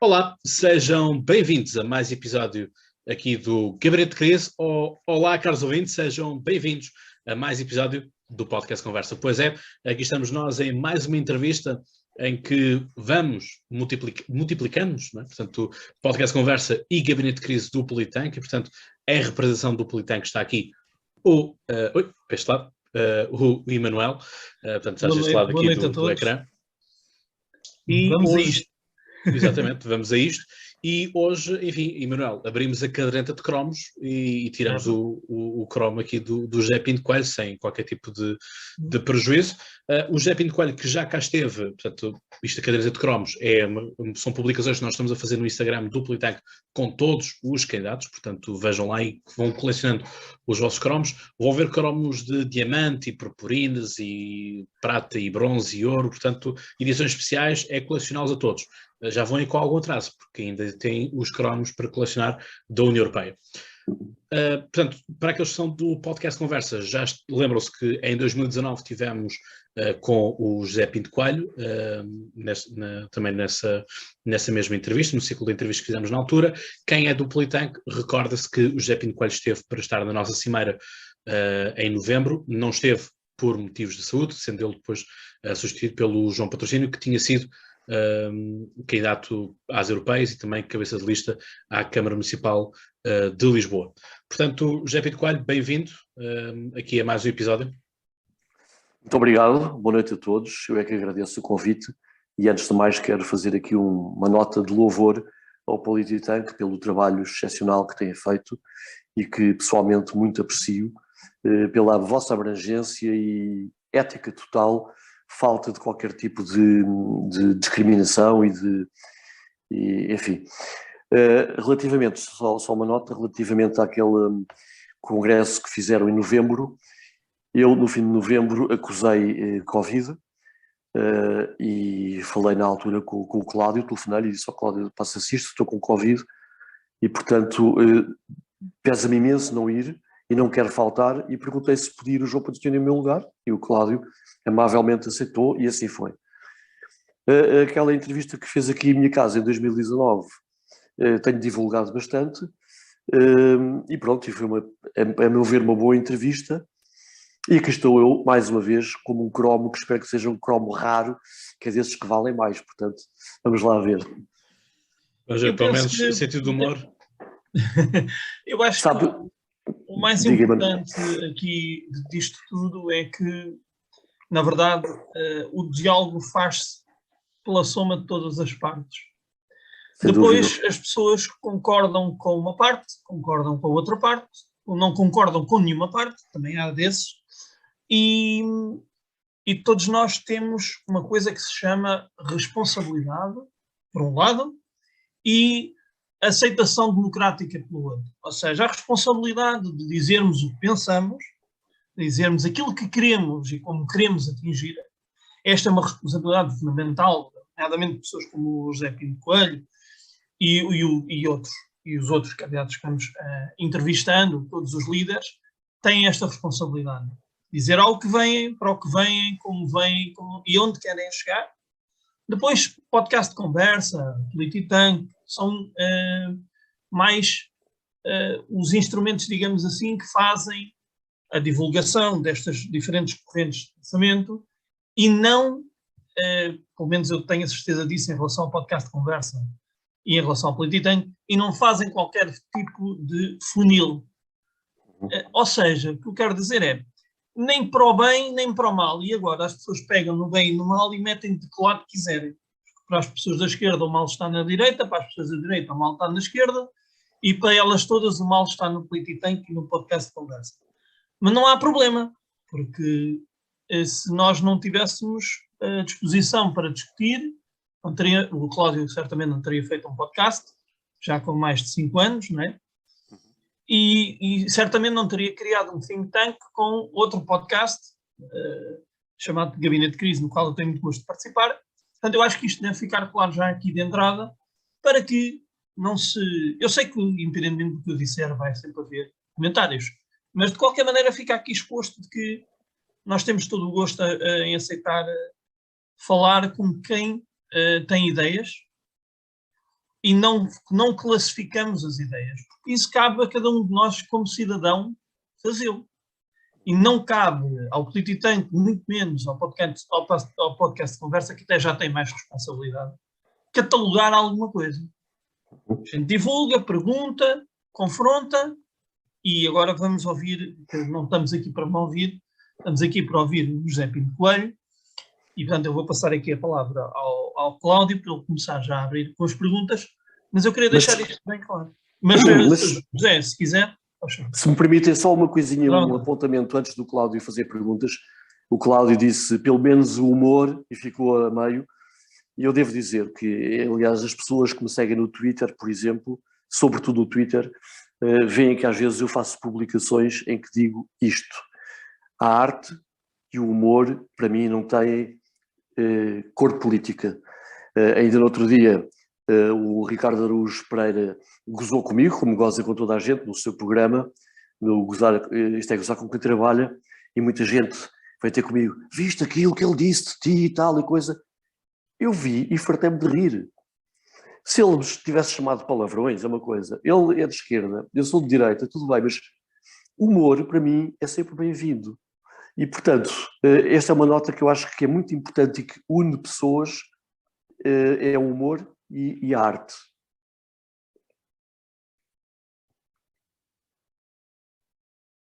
Olá, sejam bem-vindos a mais episódio aqui do Gabinete de Crise. Olá, caros ouvintes, sejam bem-vindos a mais episódio do Podcast Conversa. Pois é, aqui estamos nós em mais uma entrevista em que vamos multiplicamos, não é? Portanto, Podcast Conversa e Gabinete de Crise do Politank, e portanto é a representação do Politank que está aqui, para este lado, o Emanuel, portanto está deste lado aqui do ecrã. E vamos hoje, a isto. Exatamente, vamos a isto. E hoje, enfim, Emanuel, abrimos a caderneta de cromos e tiramos o cromo aqui do José Pinto Coelho, sem qualquer tipo de prejuízo. O José Pinto Coelho, que já cá esteve, portanto, isto, a caderneta de cromos, são publicações que nós estamos a fazer no Instagram do Politank com todos os candidatos, portanto, vejam lá e vão colecionando os vossos cromos. Vão ver cromos de diamante e purpurinas e prata e bronze e ouro, portanto, edições especiais, é colecioná-los a todos. Já vão aí com algum atraso, porque ainda têm os cromos para colecionar da União Europeia. Portanto, para aqueles que são do Podcast Conversa, já lembram-se que em 2019 tivemos com o José Pinto Coelho, também nessa mesma entrevista, no ciclo de entrevistas que fizemos na altura. Quem é do Politank, recorda-se que o José Pinto Coelho esteve para estar na nossa cimeira em novembro, não esteve por motivos de saúde, sendo ele depois substituído pelo João Patrocínio, que tinha sido candidato às europeias e também cabeça de lista à Câmara Municipal de Lisboa. Portanto, José Pinto Coelho, bem-vindo aqui a mais um episódio. Muito obrigado, boa noite a todos. Eu é que agradeço o convite e antes de mais quero fazer aqui uma nota de louvor ao Politank pelo trabalho excepcional que têm feito e que pessoalmente muito aprecio, pela vossa abrangência e ética total, falta de qualquer tipo de discriminação enfim. Relativamente, só uma nota, relativamente àquele congresso que fizeram em novembro, eu no fim de novembro acusei Covid e falei na altura com o Cláudio, telefonei e disse ao Cláudio, passa-se isto, estou com Covid e portanto pesa-me imenso não ir e não quero faltar, e perguntei se podia ir o João Patrocínio em meu lugar, e o Cláudio amavelmente aceitou, e assim foi. Aquela entrevista que fez aqui em minha casa em 2019, tenho divulgado bastante, e pronto, e foi, a meu ver, uma boa entrevista, e aqui estou eu, mais uma vez, como um cromo, que espero que seja um cromo raro, que é desses que valem mais, portanto, vamos lá ver. Mas pelo menos sentido de humor. Eu acho que o mais importante aqui disto tudo é que, na verdade, o diálogo faz-se pela soma de todas as partes. Sem Depois dúvida. as pessoas concordam com uma parte, concordam com a outra parte, ou não concordam com nenhuma parte, também há desses, e todos nós temos uma coisa que se chama responsabilidade, por um lado, e aceitação democrática pelo outro. Ou seja, a responsabilidade de dizermos o que pensamos, dizermos aquilo que queremos e como queremos atingir. Esta é uma responsabilidade fundamental, nomeadamente de pessoas como o José Pinto Coelho e os outros candidatos que estamos entrevistando, todos os líderes, têm esta responsabilidade. Dizer ao que vêm, para o que vêm, como vêm e onde querem chegar. Depois, podcast de conversa, Politank, são mais os instrumentos, digamos assim, que fazem a divulgação destas diferentes correntes de pensamento e não, pelo menos eu tenho a certeza disso em relação ao podcast de conversa e em relação ao Politank, e não fazem qualquer tipo de funil. Ou seja, o que eu quero dizer é, nem para o bem, nem para o mal. E agora as pessoas pegam no bem e no mal e metem de que lado quiserem. Para as pessoas da esquerda o mal está na direita, para as pessoas da direita o mal está na esquerda, e para elas todas o mal está no Politank e no podcast de conversa. Mas não há problema, porque se nós não tivéssemos a disposição para discutir, o Cláudio certamente não teria feito um podcast, já com mais de 5 anos, não é? E certamente não teria criado um think tank com outro podcast chamado Gabinete de Crise, no qual eu tenho muito gosto de participar. Portanto, eu acho que isto deve ficar claro já aqui de entrada, para que não se... Eu sei que, independentemente do que eu disser, vai sempre haver comentários, mas de qualquer maneira fica aqui exposto de que nós temos todo o gosto em aceitar falar com quem tem ideias e não classificamos as ideias. Porque isso cabe a cada um de nós, como cidadão, fazê-lo. E não cabe ao Polititank, muito menos ao podcast de conversa, que até já tem mais responsabilidade, catalogar alguma coisa. A gente divulga, pergunta, confronta, e agora vamos ouvir, que não estamos aqui para me ouvir, estamos aqui para ouvir o José Pinto Coelho, e portanto eu vou passar aqui a palavra ao Cláudio, para ele começar já a abrir com as perguntas, mas eu queria deixar isto bem claro. Mas José, se quiser... Se me permitem só uma coisinha, um apontamento antes do Cláudio fazer perguntas. O Cláudio disse pelo menos o humor e ficou a meio. E eu devo dizer que, aliás, as pessoas que me seguem no Twitter, por exemplo, sobretudo no Twitter, veem que às vezes eu faço publicações em que digo isto. A arte e o humor, para mim, não têm cor política. Ainda no outro dia, o Ricardo Araújo Pereira gozou comigo, como goza com toda a gente, no seu programa, no Gozar, isto é Gozar com quem trabalha, e muita gente vai ter comigo, viste aquilo que ele disse de ti e tal e coisa. Eu vi e fartei-me de rir. Se ele nos tivesse chamado de palavrões, é uma coisa. Ele é de esquerda, eu sou de direita, tudo bem, mas humor, para mim, é sempre bem-vindo. E, portanto, esta é uma nota que eu acho que é muito importante e que une pessoas, é o humor e a arte.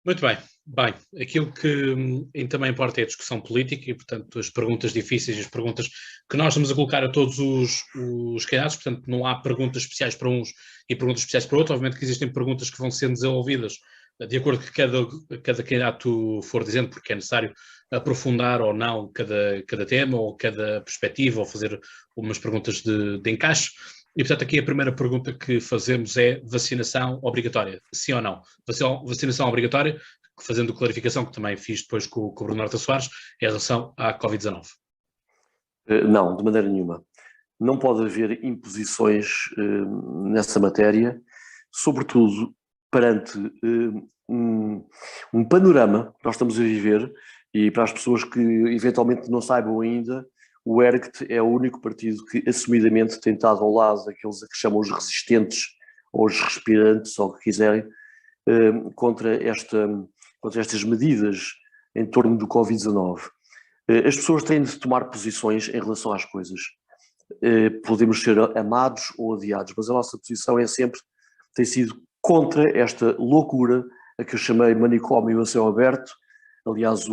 Muito bem. Bem, aquilo que também importa é a discussão política e, portanto, as perguntas difíceis e as perguntas que nós estamos a colocar a todos os candidatos, portanto, não há perguntas especiais para uns e perguntas especiais para outros. Obviamente que existem perguntas que vão sendo desenvolvidas de acordo com que cada candidato for dizendo, porque é necessário aprofundar ou não cada tema ou cada perspectiva ou fazer umas perguntas de encaixe. E, portanto, aqui a primeira pergunta que fazemos é vacinação obrigatória, sim ou não? Vacinação obrigatória, fazendo clarificação, que também fiz depois com o Bruno Horta Soares, em relação à Covid-19. Não, de maneira nenhuma. Não pode haver imposições nessa matéria, sobretudo perante um panorama que nós estamos a viver, e para as pessoas que eventualmente não saibam ainda, o ERGT é o único partido que assumidamente tem estado ao lado daqueles que chamam os resistentes ou os respirantes, ou o que quiserem, contra estas medidas em torno do Covid-19. As pessoas têm de tomar posições em relação às coisas. Podemos ser amados ou odiados, mas a nossa posição tem sido contra esta loucura a que eu chamei manicômio a céu aberto. Aliás,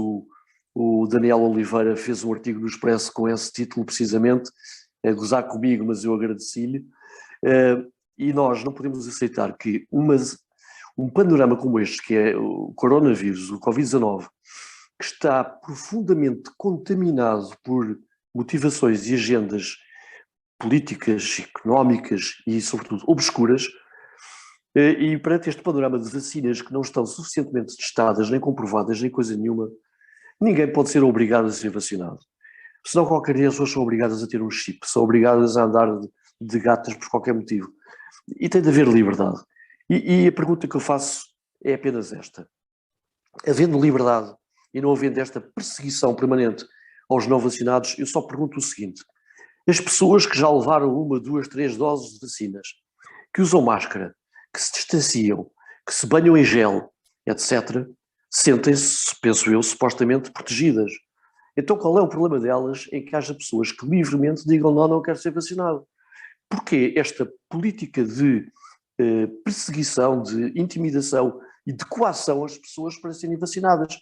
o Daniel Oliveira fez um artigo no Expresso com esse título precisamente, gozar comigo, mas eu agradeci-lhe. E nós não podemos aceitar que um panorama como este, que é o coronavírus, o Covid-19, que está profundamente contaminado por motivações e agendas políticas, económicas e, sobretudo, obscuras, e perante este panorama de vacinas que não estão suficientemente testadas, nem comprovadas, nem coisa nenhuma, ninguém pode ser obrigado a ser vacinado. Senão qualquer dia as pessoas são obrigadas a ter um chip, são obrigadas a andar de gatas por qualquer motivo. E tem de haver liberdade. E a pergunta que eu faço é apenas esta. Havendo liberdade e não havendo esta perseguição permanente aos não vacinados, eu só pergunto o seguinte. As pessoas que já levaram 1, 2, 3 doses de vacinas, que usam máscara, que se distanciam, que se banham em gel, etc., sentem-se, penso eu, supostamente protegidas. Então qual é o problema delas em que haja pessoas que livremente digam não quero ser vacinado? Porquê esta política de perseguição, de intimidação e de coação às pessoas para serem vacinadas?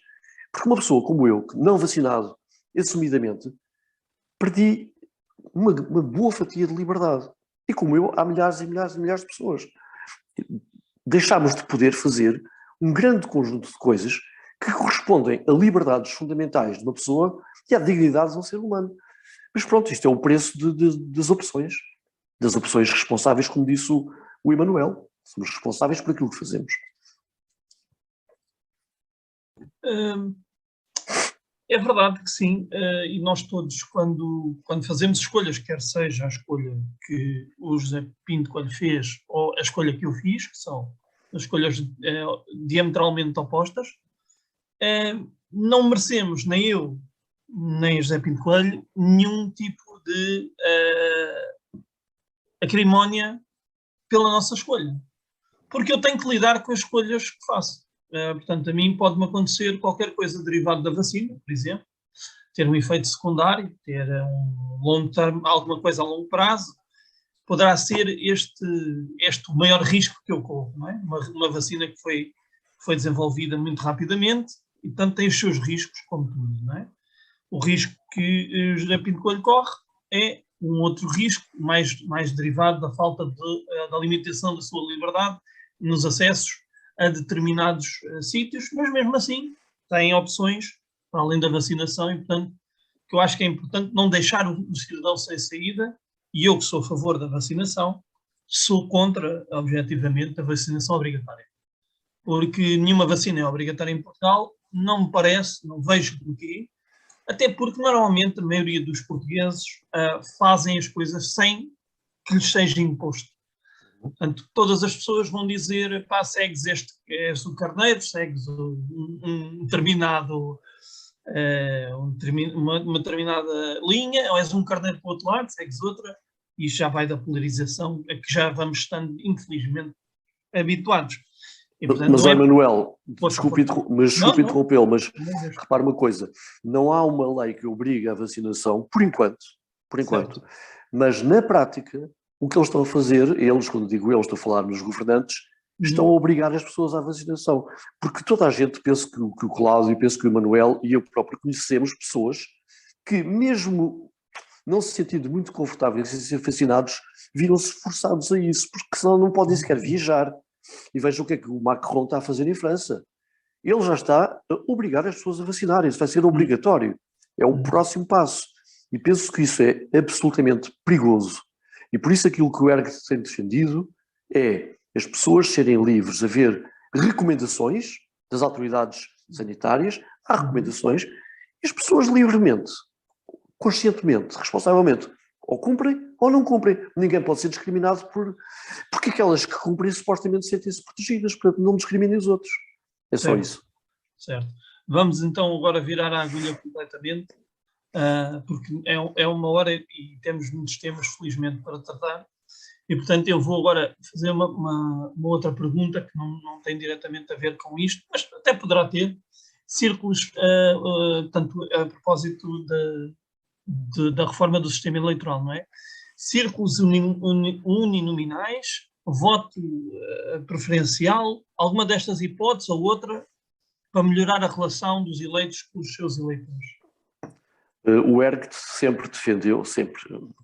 Porque uma pessoa como eu, que não vacinado, assumidamente, perdi uma boa fatia de liberdade. E como eu, há milhares e milhares e milhares de pessoas. Deixámos de poder fazer um grande conjunto de coisas que correspondem a liberdades fundamentais de uma pessoa e à dignidade de um ser humano. Mas pronto, isto é o preço das opções responsáveis, como disse o Emanuel. Somos responsáveis por aquilo que fazemos. É verdade que sim, e nós todos, quando fazemos escolhas, quer seja a escolha que o José Pinto Coelho fez ou a escolha que eu fiz, que são escolhas diametralmente opostas, não merecemos, nem eu, nem José Pinto Coelho, nenhum tipo de acrimónia pela nossa escolha. Porque eu tenho que lidar com as escolhas que faço. Portanto, a mim pode-me acontecer qualquer coisa derivada da vacina, por exemplo, ter um efeito secundário, ter um longo termo, alguma coisa a longo prazo, poderá ser este o maior risco que eu corro, não é? Uma vacina que foi desenvolvida muito rapidamente e, portanto, tem os seus riscos, como tudo, não é? O risco que o José Pinto Coelho corre é um outro risco, mais derivado da falta da limitação da sua liberdade nos acessos a determinados sítios, mas mesmo assim têm opções para além da vacinação e, portanto, que eu acho que é importante não deixar o cidadão sem saída, e eu que sou a favor da vacinação, sou contra, objetivamente, a vacinação obrigatória. Porque nenhuma vacina é obrigatória em Portugal, não me parece, não vejo porquê, até porque normalmente a maioria dos portugueses fazem as coisas sem que lhes seja imposto. Portanto, todas as pessoas vão dizer, pá, segues és o carneiro, segues um determinado, uma determinada linha, ou és um carneiro para o outro lado, segues outra, e já vai da polarização a que já vamos estando, infelizmente, habituados. E, portanto, mas, Manuel, desculpe interrompê-lo, mas repare uma coisa, não há uma lei que obrigue a vacinação, por enquanto, mas na prática, o que eles estão a fazer, eles, quando digo eles, estou a falar nos governantes, estão a obrigar as pessoas à vacinação. Porque toda a gente, penso que o Cláudio, penso que o Manuel e eu próprio conhecemos pessoas que, mesmo não se sentindo muito confortáveis em ser vacinados, viram-se forçados a isso, porque senão não podem sequer viajar. E vejam o que é que o Macron está a fazer em França. Ele já está a obrigar as pessoas a vacinarem-se, vai ser obrigatório. É o próximo passo. E penso que isso é absolutamente perigoso. E por isso aquilo que o ERG tem defendido é as pessoas serem livres a ver recomendações das autoridades sanitárias, há recomendações, e as pessoas livremente, conscientemente, responsavelmente, ou cumprem ou não cumprem. Ninguém pode ser discriminado porque aquelas que cumprem supostamente sentem-se protegidas, portanto não discriminem os outros. É só isso. Certo. Vamos então agora virar a agulha completamente, porque é uma hora e temos muitos temas, felizmente, para tratar. E, portanto, eu vou agora fazer uma outra pergunta que não tem diretamente a ver com isto, mas até poderá ter. Círculos, tanto a propósito da reforma do sistema eleitoral, não é? Círculos uninominais, voto preferencial, alguma destas hipóteses ou outra, para melhorar a relação dos eleitos com os seus eleitores? O ERG sempre defendeu,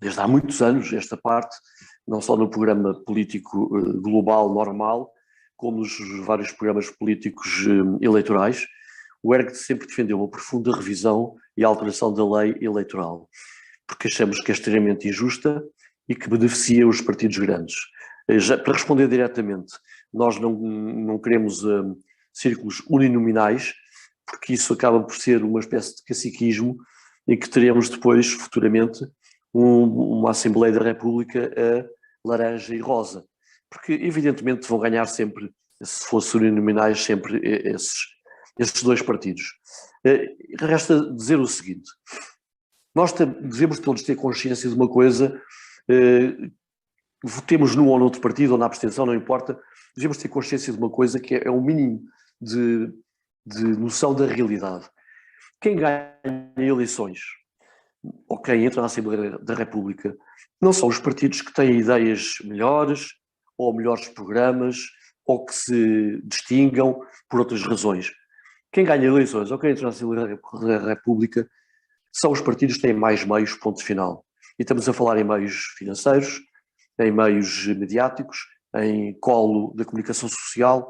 desde há muitos anos, esta parte, não só no programa político global normal, como nos vários programas políticos eleitorais. O ERG sempre defendeu uma profunda revisão e alteração da lei eleitoral, porque achamos que é extremamente injusta e que beneficia os partidos grandes. Para responder diretamente, nós não queremos círculos uninominais, porque isso acaba por ser uma espécie de caciquismo em que teremos depois, futuramente, uma Assembleia da República a laranja e rosa. Porque, evidentemente, vão ganhar sempre, se fossem uninominais, sempre esses dois partidos. Resta dizer o seguinte: nós devemos todos ter consciência de uma coisa, votemos num ou noutro partido, ou na abstenção, não importa, devemos ter consciência de uma coisa que é o mínimo de noção da realidade. Quem ganha eleições, ou quem entra na Assembleia da República, não são os partidos que têm ideias melhores, ou melhores programas, ou que se distingam por outras razões. Quem ganha eleições, ou quem entra na Assembleia da República, são os partidos que têm mais meios, ponto final. E estamos a falar em meios financeiros, em meios mediáticos, em colo da comunicação social,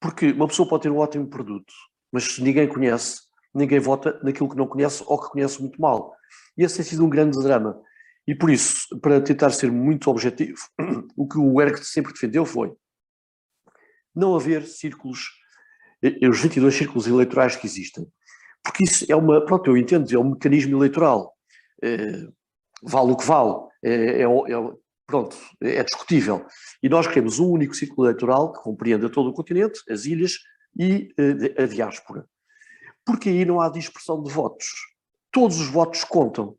porque uma pessoa pode ter um ótimo produto, mas se ninguém conhece, ninguém vota naquilo que não conhece ou que conhece muito mal. E esse tem sido um grande drama. E por isso, para tentar ser muito objetivo, o que o ERG sempre defendeu foi não haver círculos, os 22 círculos eleitorais que existem. Porque isso é eu entendo, é um mecanismo eleitoral. Vale o que vale. É discutível. E nós queremos um único círculo eleitoral que compreenda todo o continente, as ilhas e a diáspora. Porque aí não há dispersão de votos. Todos os votos contam.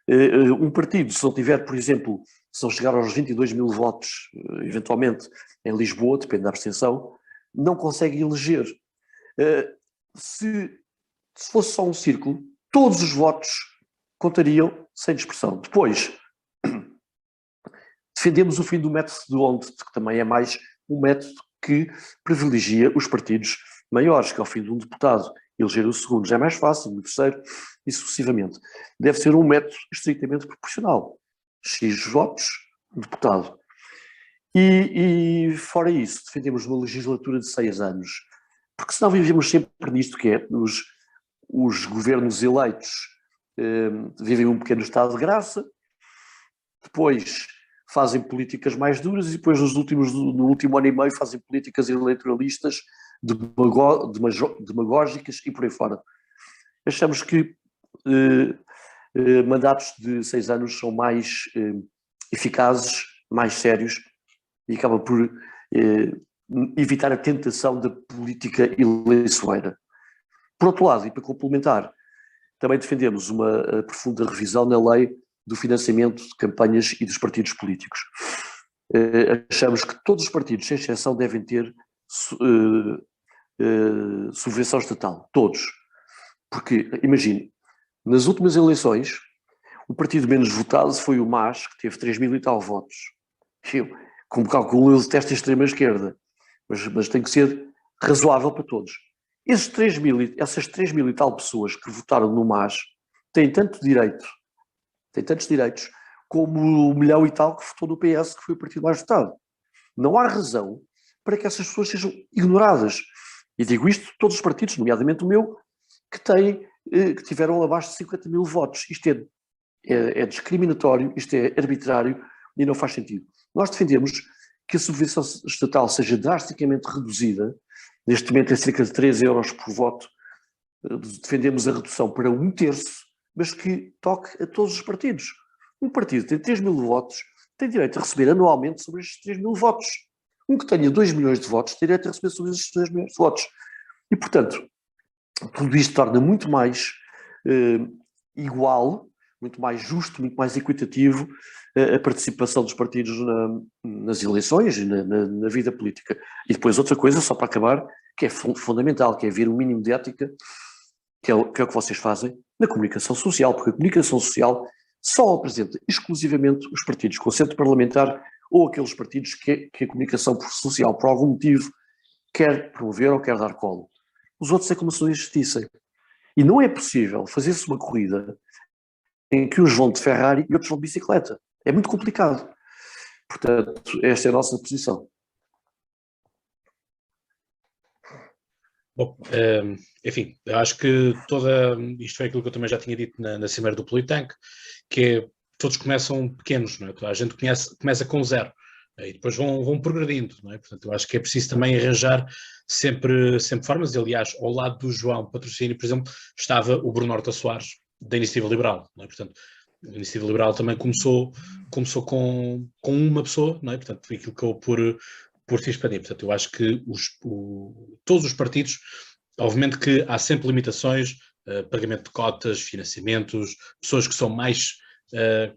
Um partido, se não tiver, por exemplo, se não chegar aos 22 mil votos, eventualmente, em Lisboa, depende da abstenção, não consegue eleger. Se fosse só um círculo, todos os votos contariam sem dispersão. Depois, defendemos o fim do método de Hond, que também é mais um método que privilegia os partidos maiores, que ao fim de um deputado eleger o segundo já é mais fácil, o terceiro e sucessivamente. Deve ser um método estritamente proporcional. X votos, deputado. E fora isso, defendemos uma legislatura de 6 anos, porque senão vivemos sempre nisto que é, os governos eleitos vivem um pequeno estado de graça, depois fazem políticas mais duras e depois no último ano e meio fazem políticas eleitoralistas demagógicas e por aí fora. Achamos que mandatos de 6 anos são mais eficazes, mais sérios e acaba por evitar a tentação da política eleiçoeira. Por outro lado, e para complementar, também defendemos uma profunda revisão na lei do financiamento de campanhas e dos partidos políticos. Achamos que todos os partidos, sem exceção, devem ter subvenção estatal, todos. Porque, imagine, nas últimas eleições, o partido menos votado foi o MAS, que teve 3 mil e tal votos. Eu, como calculo, eu detesto a extrema-esquerda, mas tem que ser razoável para todos. Essas 3 mil e tal pessoas que votaram no MAS têm tantos direitos como o 1 milhão e tal que votou no PS, que foi o partido mais votado. Não há razão para que essas pessoas sejam ignoradas. E digo isto de todos os partidos, nomeadamente o meu, que tiveram abaixo de 50 mil votos. Isto é discriminatório, isto é arbitrário e não faz sentido. Nós defendemos que a subvenção estatal seja drasticamente reduzida, neste momento é cerca de 3 euros por voto, defendemos a redução para 1/3, mas que toque a todos os partidos. Um partido tem 3 mil votos, tem direito a receber anualmente sobre estes 3 mil votos. Um que tenha 2 milhões de votos tem direito a receber sobre estes 2 milhões de votos. E, portanto, tudo isto torna muito mais igual, muito mais justo, muito mais equitativo a participação dos partidos nas eleições e na vida política. E depois outra coisa, só para acabar, que é fundamental, que é haver um mínimo de ética, que é o que vocês fazem na comunicação social, porque a comunicação social só apresenta exclusivamente os partidos com assento parlamentar ou aqueles partidos que a comunicação social, por algum motivo, quer promover ou quer dar colo. Os outros é como se não existissem. E não é possível fazer-se uma corrida em que uns vão de Ferrari e outros vão de bicicleta. É muito complicado. Portanto, esta é a nossa posição. Bom, enfim, eu acho que isto foi aquilo que eu também já tinha dito na Cimeira do Politank, que é, todos começam pequenos, não é? A gente começa com 0 e depois vão progredindo, não é? Portanto, eu acho que é preciso também arranjar sempre formas, e aliás, ao lado do João Patrocínio, por exemplo, estava o Bruno Horta Soares, da Iniciativa Liberal, não é? Portanto, a Iniciativa Liberal também começou com uma pessoa, não é? Portanto, foi aquilo que eu por se expandir. Portanto, eu acho que todos os partidos, obviamente que há sempre limitações, pagamento de cotas, financiamentos, pessoas que são mais,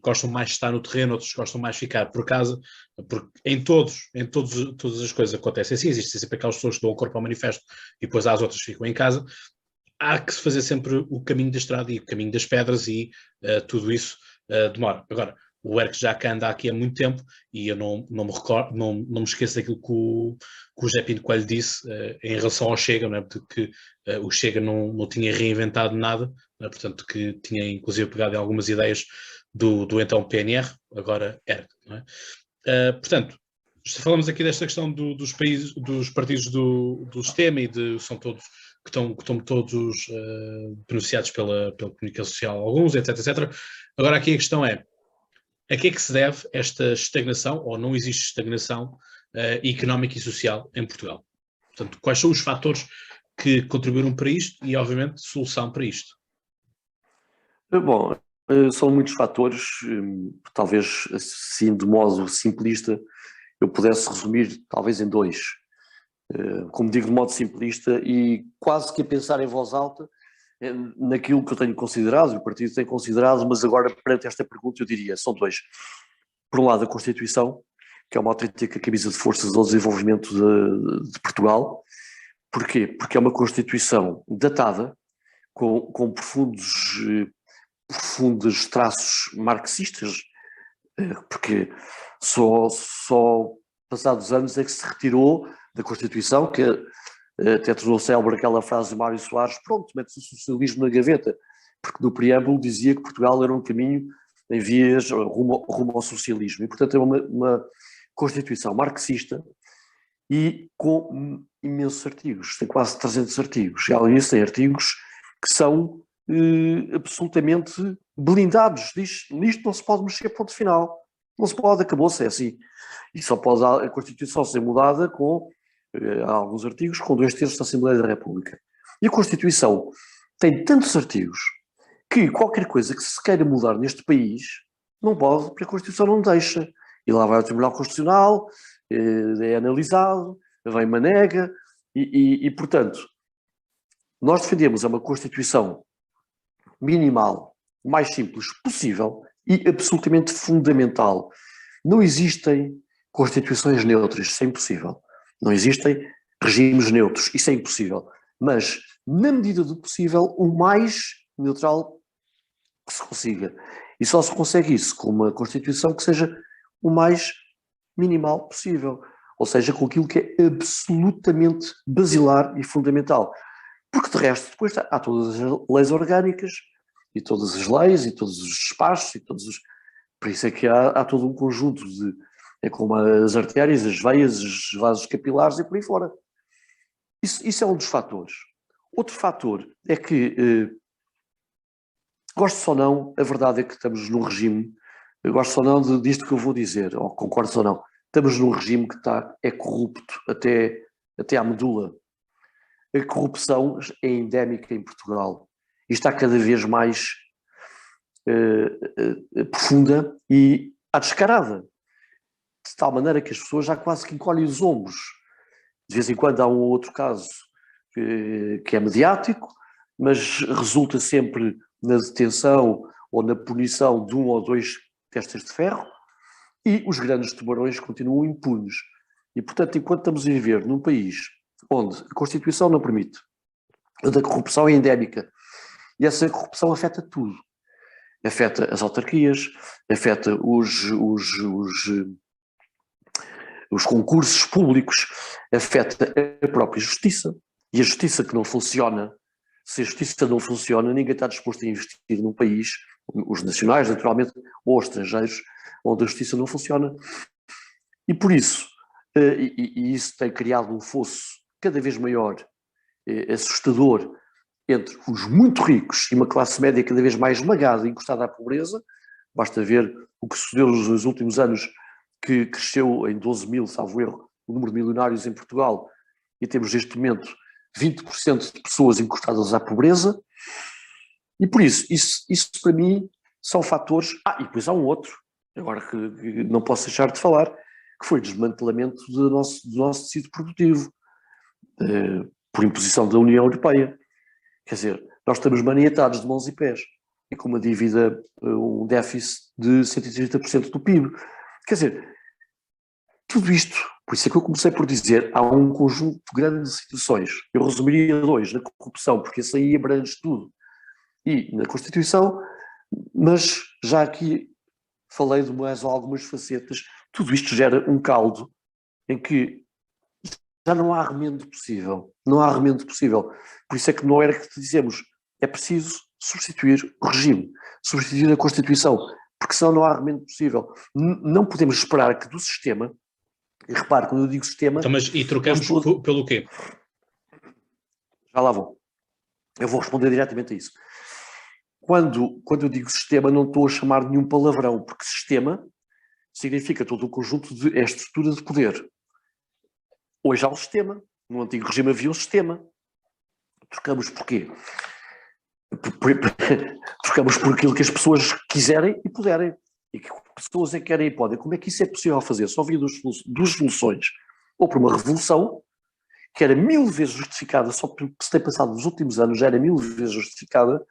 gostam mais de estar no terreno, outros gostam mais de ficar por casa, porque todas as coisas acontecem assim, existem sempre aquelas pessoas que dão o corpo ao manifesto e depois as outras ficam em casa. Há que fazer sempre o caminho da estrada e o caminho das pedras e tudo isso demora. Agora, o ERC já cá anda aqui há muito tempo e eu não me recordo, não me esqueço daquilo que o José Pinto Coelho disse em relação ao Chega, não é? Porque o Chega não tinha reinventado nada, não é? Portanto, que tinha inclusive pegado em algumas ideias do então PNR, agora ERC, não é? Portanto, falamos aqui desta questão dos partidos do sistema e são todos que estão todos beneficiados pela comunicação social, alguns, etc. Agora aqui a questão é, a que é que se deve esta estagnação, ou não existe estagnação económica e social em Portugal? Portanto, quais são os fatores que contribuíram para isto e, obviamente, solução para isto? Bom, são muitos fatores, talvez assim de modo simplista eu pudesse resumir talvez em 2. Como digo de modo simplista e quase que a pensar em voz alta, naquilo que eu tenho considerado, o partido tem considerado, mas agora, perante esta pergunta, eu diria, são dois. Por um lado, a Constituição, que é uma autêntica camisa de forças ao desenvolvimento de Portugal. Porquê? Porque é uma Constituição datada, com profundos traços marxistas, porque só passados anos é que se retirou da Constituição, que até tornou célebre aquela frase de Mário Soares, pronto, mete-se o socialismo na gaveta, porque no preâmbulo dizia que Portugal era um caminho em vias rumo ao socialismo. E, portanto, é uma Constituição marxista e com imensos artigos, tem quase 300 artigos. E além disso, tem artigos que são absolutamente blindados. Diz, nisto não se pode mexer, ponto final. Não se pode, acabou-se, é assim. E só pode a Constituição ser mudada com alguns artigos, com 2/3 da Assembleia da República. E a Constituição tem tantos artigos que qualquer coisa que se queira mudar neste país não pode, porque a Constituição não deixa. E lá vai ao Tribunal Constitucional, é analisado, vem manega, e portanto, nós defendemos uma Constituição minimal, o mais simples possível e absolutamente fundamental. Não existem constituições neutras, isso é impossível. Não existem regimes neutros, isso é impossível. Mas, na medida do possível, o mais neutral que se consiga. E só se consegue isso com uma Constituição que seja o mais minimal possível. Ou seja, com aquilo que é absolutamente basilar e fundamental. Porque, de resto, depois há todas as leis orgânicas, e todas as leis, e todos os espaços, e todos os... Por isso é que há todo um conjunto de... É como as artérias, as veias, os vasos capilares e por aí fora. Isso é um dos fatores. Outro fator é que, gosto ou não, a verdade é que estamos num regime, gosto ou não disto que eu vou dizer, ou concordo ou não, estamos num regime que é corrupto até à medula. A corrupção é endémica em Portugal e está cada vez mais profunda e descarada, de tal maneira que as pessoas já quase que encolhem os ombros. De vez em quando há um ou outro caso que é mediático, mas resulta sempre na detenção ou na punição de um ou dois testas de ferro, e os grandes tubarões continuam impunes. E, portanto, enquanto estamos a viver num país onde a Constituição não permite, onde a corrupção é endémica, e essa corrupção afeta tudo. Afeta as autarquias, afeta os concursos públicos, afeta a própria justiça. E a justiça que não funciona, se a justiça não funciona, ninguém está disposto a investir num país, os nacionais, naturalmente, ou os estrangeiros, onde a justiça não funciona. E por isso, e isso tem criado um fosso cada vez maior, assustador, entre os muito ricos e uma classe média cada vez mais esmagada e encostada à pobreza. Basta ver o que sucedeu nos últimos anos, que cresceu em 12 mil, salvo erro, o número de milionários em Portugal, e temos neste momento 20% de pessoas encostadas à pobreza. E por isso para mim são fatores... e depois há um outro, agora que não posso deixar de falar, que foi o desmantelamento do nosso tecido produtivo, por imposição da União Europeia. Quer dizer, nós estamos maniatados de mãos e pés, e com uma dívida, um déficit de 130% do PIB. Quer dizer, tudo isto, por isso é que eu comecei por dizer, há um conjunto grande de situações. Eu resumiria dois, na corrupção, porque isso aí abrange tudo, e na Constituição, mas já aqui falei de mais algumas facetas. Tudo isto gera um caldo em que já não há remendo possível. Não há remendo possível. Por isso é que não era que te dizemos, é preciso substituir o regime, substituir a Constituição, porque senão não há remendo possível. Não podemos esperar que do sistema, e repare, quando eu digo sistema... Então, mas e trocamos pelo quê? Já lá vou. Eu vou responder diretamente a isso. Quando eu digo sistema, não estou a chamar de nenhum palavrão, porque sistema significa todo o conjunto de estrutura de poder. Hoje há um sistema, no antigo regime havia um sistema. Trocamos por quê? Trocamos por aquilo que as pessoas quiserem e puderem. E que pessoas é que querem e podem. Como é que isso é possível fazer? Só havia duas soluções. Ou por uma revolução, que era 1000 vezes justificada, só porque se tem passado nos últimos anos, já era 1000 vezes justificada,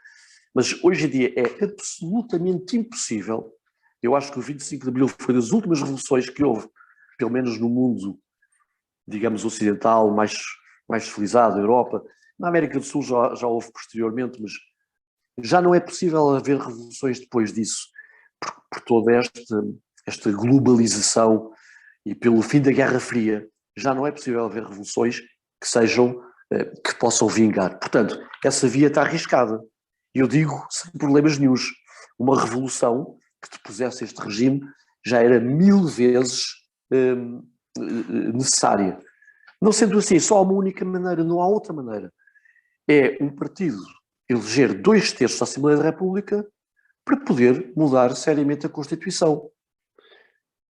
mas hoje em dia é absolutamente impossível. Eu acho que o 25 de Abril foi das últimas revoluções que houve, pelo menos no mundo, digamos, ocidental, mais civilizado, Europa. Na América do Sul já houve posteriormente, mas já não é possível haver revoluções depois disso, por toda esta globalização e pelo fim da Guerra Fria. Já não é possível haver revoluções que possam vingar. Portanto, essa via está arriscada. E eu digo, sem problemas nenhuns, uma revolução que depusesse este regime já era 1000 vezes necessária. Não sendo assim, só há uma única maneira, não há outra maneira. É um partido eleger 2/3 da Assembleia da República para poder mudar seriamente a Constituição.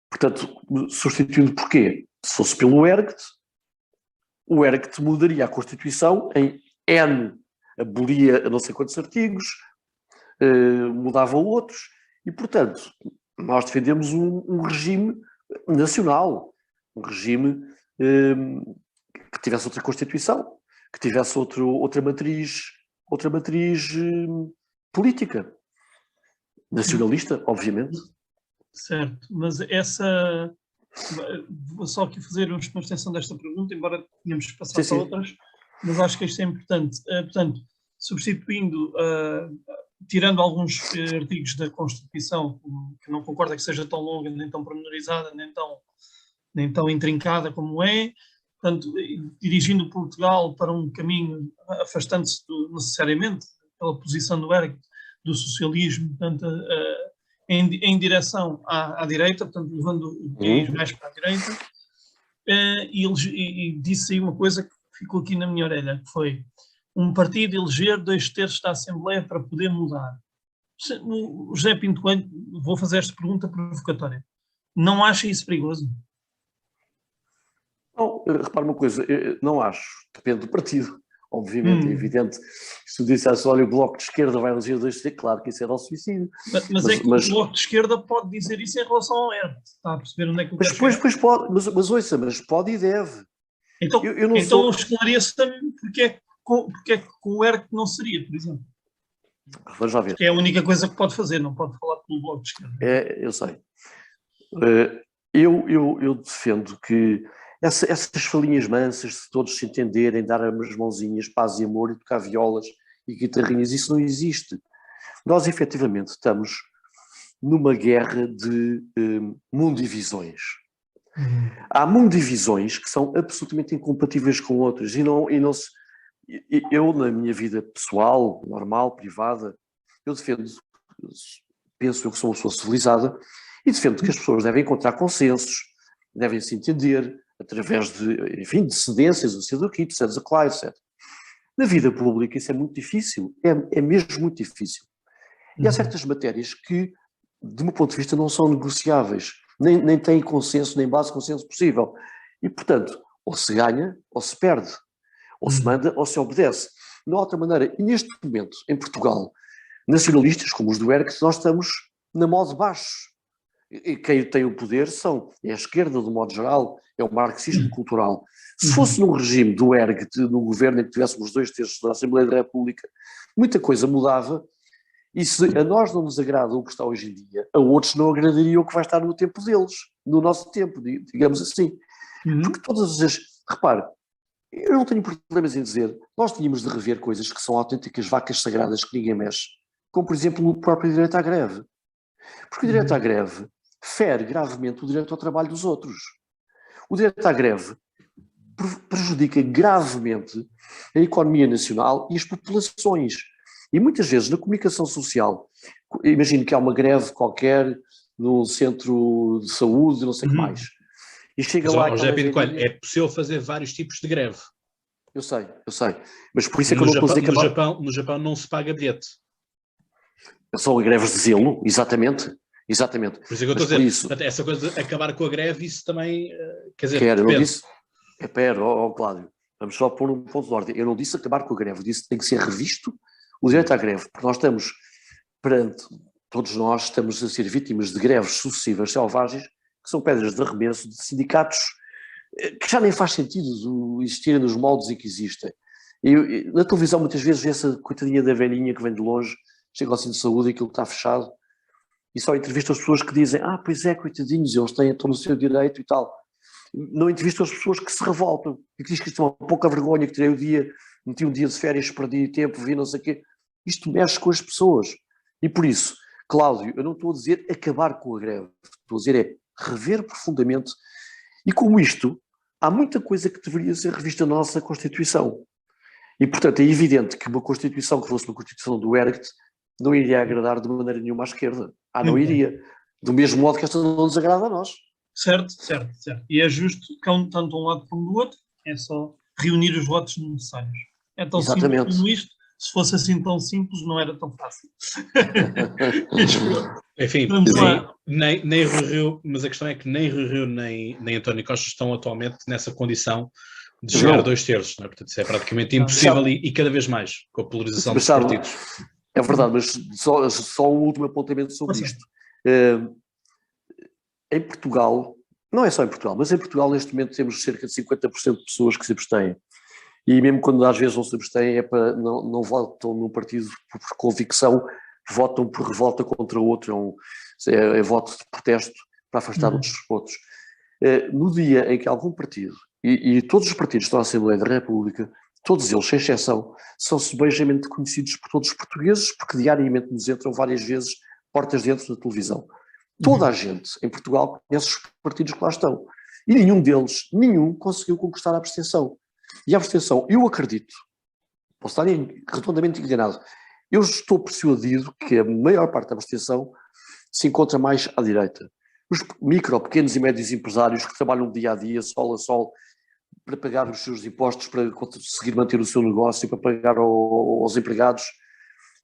Portanto, substituindo porquê? Se fosse pelo ERGT, o ERGT mudaria a Constituição em N, abolia a não sei quantos artigos, mudava outros, e, portanto, nós defendemos um regime nacional, um regime que tivesse outra Constituição, que tivesse outra matriz política, nacionalista, obviamente. Certo, mas vou só aqui fazer uma extensão desta pergunta, embora tenhamos passado para outras, mas acho que isto é importante. Portanto, substituindo, tirando alguns artigos da Constituição, que não concorda que seja tão longa, nem tão pormenorizada, nem tão intrincada como é, portanto, dirigindo Portugal para um caminho, afastando-se necessariamente pela posição do ERG, do socialismo, portanto, em direção à direita, portanto, levando o país mais para a direita, e disse aí uma coisa que ficou aqui na minha orelha, que foi um partido eleger 2/3 da Assembleia para poder mudar. O José Pinto Coelho, vou fazer esta pergunta provocatória, não acha isso perigoso? Não, repara uma coisa, não acho, depende do partido. Obviamente, é evidente, se tu dissesse, olha, o Bloco de Esquerda vai eleger 2/3, claro que isso era o suicídio. Mas é que o Bloco de Esquerda pode dizer isso em relação ao ERG, está a perceber onde é que o Pois pode, mas ouça, mas pode e deve. Então, então esclareça-me porque é que com o ERG não seria, por exemplo. Vamos lá ver. Porque é a única coisa que pode fazer, não pode falar pelo Bloco de Esquerda. Eu sei. Eu defendo que essas falinhas mansas, de todos se entenderem, dar as mãozinhas, paz e amor e tocar violas e guitarrinhas, isso não existe. Nós, efetivamente, estamos numa guerra de mundivisões. Há mundivisões que são absolutamente incompatíveis com outras eu, na minha vida pessoal, normal, privada, eu penso eu que sou uma pessoa civilizada e defendo que as pessoas devem encontrar consensos, devem se entender através de cedências, o seduquito, etc. Na vida pública isso é muito difícil, é mesmo muito difícil. E há certas matérias que, de meu ponto de vista, não são negociáveis, nem têm consenso, nem base de consenso possível. E, portanto, ou se ganha, ou se perde, ou se manda, ou se obedece. Não há outra maneira. E neste momento, em Portugal, nacionalistas como os do ERG, nós estamos na mão de baixo. E quem tem o poder é a esquerda, do modo geral, é o marxismo cultural. Se fosse num regime do ERG, num governo em que tivéssemos 2/3 da Assembleia da República, muita coisa mudava, e se a nós não nos agrada o que está hoje em dia, a outros não agradaria o que vai estar no tempo deles, no nosso tempo, digamos assim. Porque repare, eu não tenho problemas em dizer, nós tínhamos de rever coisas que são autênticas vacas sagradas que ninguém mexe, como por exemplo o próprio direito à greve. Porque o direito à greve fere gravemente o direito ao trabalho dos outros. O direito à greve prejudica gravemente a economia nacional e as populações. E muitas vezes na comunicação social, imagino que há uma greve qualquer no centro de saúde, não sei o que mais. E chega lá... José Pinto Coelho, é possível fazer vários tipos de greve. Eu sei. Mas por isso é que eu não estou a dizer que... No Japão não se paga bilhete. São greves de zelo, exatamente. Por isso é que eu estou a dizer, portanto, essa coisa de acabar com a greve, isso também, quer dizer, eu não disse... Cláudio, vamos só pôr um ponto de ordem. Eu não disse acabar com a greve, eu disse que tem que ser revisto o direito à greve, porque nós estamos todos nós estamos a ser vítimas de greves sucessivas selvagens, que são pedras de arremesso de sindicatos que já nem faz sentido existirem nos moldes em que existem. Na televisão muitas vezes vê essa coitadinha da velhinha que vem de longe, chega ao centro de saúde e aquilo está fechado, e só entrevista as pessoas que dizem, pois é, coitadinhos, eles estão no seu direito e tal. Não entrevistam as pessoas que se revoltam, e que dizem que isto é uma pouca vergonha, que meti um dia de férias, perdi tempo, vi não sei o quê. Isto mexe com as pessoas. E por isso, Cláudio, eu não estou a dizer acabar com a greve, estou a dizer rever profundamente. E como isto, há muita coisa que deveria ser revista na nossa Constituição. E, portanto, é evidente que uma Constituição que fosse uma Constituição do Ergt não iria agradar de maneira nenhuma à esquerda. Não iria. Do mesmo modo que esta não nos agrada a nós. Certo. E é justo que tanto de um lado como do outro, é só reunir os votos necessários. É tão simples como isto. Se fosse assim tão simples, não era tão fácil. Enfim, nem Rui Rio, mas a questão é que nem Rui Rio nem António Costa estão atualmente nessa condição de chegar a 2/3, não é? Portanto, isso é praticamente impossível e cada vez mais, com a polarização dos partidos. É verdade, mas só um último apontamento sobre isto. Em Portugal, não é só em Portugal, mas em Portugal neste momento temos cerca de 50% de pessoas que se abstêm. E mesmo quando às vezes não se abstêm, não votam num partido por convicção, votam por revolta contra outro, é voto de protesto para afastar outros. No dia em que algum partido, e todos os partidos que estão na Assembleia da República, todos eles, sem exceção, são subejamente conhecidos por todos os portugueses, porque diariamente nos entram várias vezes portas dentro da televisão. Toda a gente em Portugal conhece os partidos que lá estão. E nenhum conseguiu conquistar a abstenção. E a abstenção, eu acredito, posso estar redondamente enganado, eu estou persuadido que a maior parte da abstenção se encontra mais à direita. Os pequenos e médios empresários que trabalham dia a dia, sol a sol, para pagar os seus impostos, para conseguir manter o seu negócio, para pagar aos empregados,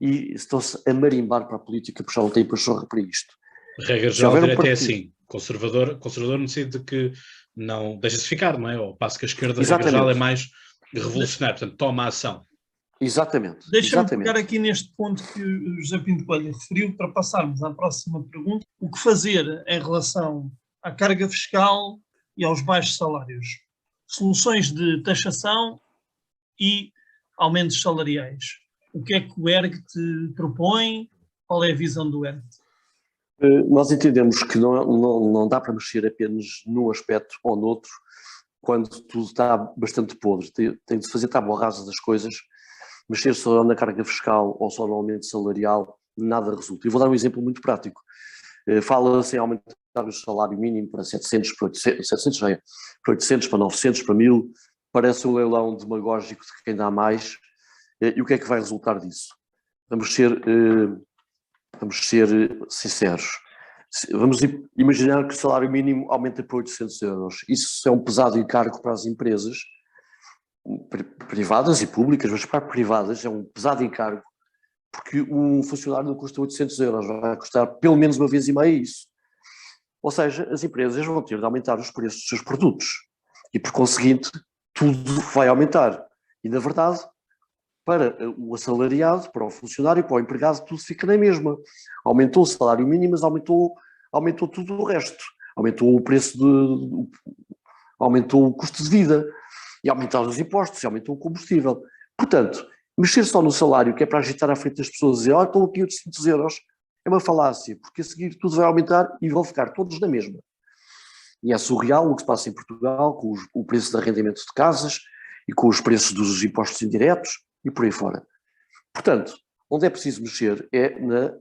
e estão-se a marimbar para a política, porque já não têm pachorra para isto. A regra geral da direita é assim, conservador no sentido de que não deixa-se ficar, não é? Ao passo que a esquerda, a regra geral, é mais revolucionária, portanto, toma a ação. Exatamente. Deixa-me pegar aqui neste ponto que o José Pinto Coelho referiu, para passarmos à próxima pergunta. O que fazer em relação à carga fiscal e aos baixos salários? Soluções de taxação e aumentos salariais. O que é que o ERGT propõe? Qual é a visão do ERGT? Nós entendemos que não dá para mexer apenas num aspecto ou noutro, quando tudo está bastante podre. Tem de fazer tábua rasa das coisas. Mexer só na carga fiscal ou só no aumento salarial, nada resulta. Eu vou dar um exemplo muito prático. Fala-se em aumentar o salário mínimo para 700, para 800, para 900, para 1000. Parece um leilão demagógico de quem dá mais. E o que é que vai resultar disso? Vamos ser sinceros. Vamos imaginar que o salário mínimo aumenta para 800 euros. Isso é um pesado encargo para as empresas privadas e públicas, mas para privadas é um pesado encargo, porque um funcionário não custa 800 euros, vai custar pelo menos uma vez e meia isso. Ou seja, as empresas vão ter de aumentar os preços dos seus produtos e, por conseguinte, tudo vai aumentar. E, na verdade, para o assalariado, para o funcionário, para o empregado, tudo fica na mesma. Aumentou o salário mínimo, mas aumentou tudo o resto. Aumentou o preço aumentou o custo de vida, e aumentaram os impostos, e aumentou o combustível. Portanto, mexer só no salário, que é para agitar à frente das pessoas e dizer, estão aqui 800 euros, é uma falácia, porque a seguir tudo vai aumentar e vão ficar todos na mesma. E é surreal o que se passa em Portugal, com o preço de arrendamento de casas, e com os preços dos impostos indiretos, e por aí fora. Portanto, onde é preciso mexer é na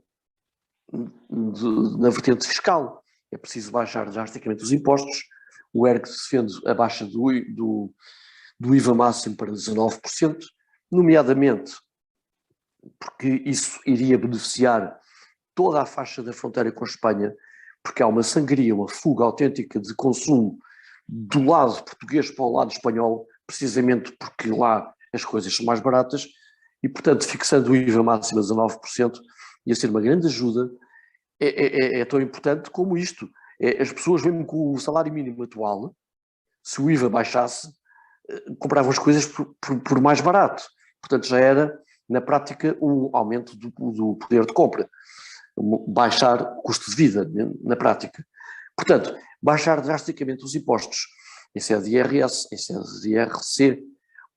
vertente fiscal. É preciso baixar drasticamente os impostos. O ERG defende a baixa do IVA máximo para 19%, nomeadamente porque isso iria beneficiar toda a faixa da fronteira com a Espanha, porque há uma sangria, uma fuga autêntica de consumo do lado português para o lado espanhol, precisamente porque lá as coisas são mais baratas, e portanto fixando o IVA máximo a 19% ia ser uma grande ajuda. É tão importante como isto. As pessoas, mesmo com o salário mínimo atual, se o IVA baixasse, compravam as coisas por mais barato. Portanto, já era, na prática, um aumento do poder de compra. Baixar o custo de vida, na prática. Portanto, baixar drasticamente os impostos. em sede de IRS, em sede de IRC.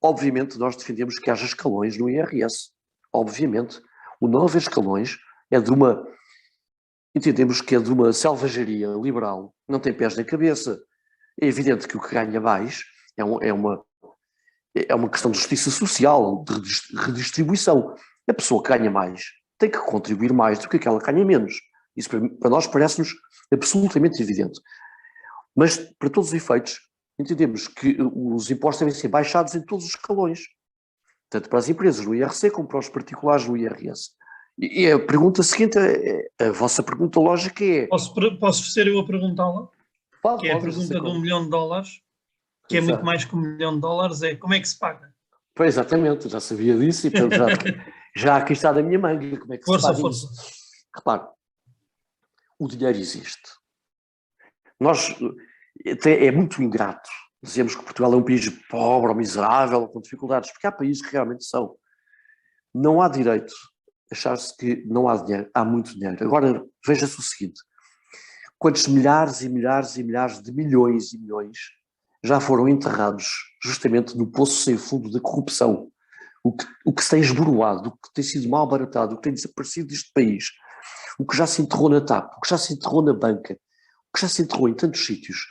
Obviamente nós defendemos que haja escalões no IRS. Obviamente. O não haver escalões entendemos que é de uma selvageria liberal, não tem pés nem cabeça. É evidente que o que ganha mais é uma questão de justiça social, de redistribuição. A pessoa que ganha mais tem que contribuir mais do que aquela que ganha menos. Isso para nós parece-nos absolutamente evidente. Mas, para todos os efeitos, entendemos que os impostos devem ser baixados em todos os escalões, tanto para as empresas no IRC como para os particulares no IRS. E a pergunta seguinte, a vossa pergunta lógica é... Posso ser eu a perguntá-la? Pode, que é a pergunta de $1 milhão, que é muito mais que $1 milhão, é como é que se paga? Pois, exatamente, já sabia disso e portanto, já aqui está da minha manga, como é que se paga Força. Repare, o dinheiro existe. É muito ingrato dizemos que Portugal é um país pobre ou miserável ou com dificuldades, porque há países que realmente são. Não há direito a achar-se que não há dinheiro, há muito dinheiro. Agora, veja-se o seguinte, quantos milhares e milhares e milhares de milhões e milhões já foram enterrados justamente no poço sem fundo da corrupção, o que se tem esboroado, o que tem sido mal baratado, o que tem desaparecido deste país, o que já se enterrou na TAP, o que já se enterrou na banca, o que já se enterrou em tantos sítios,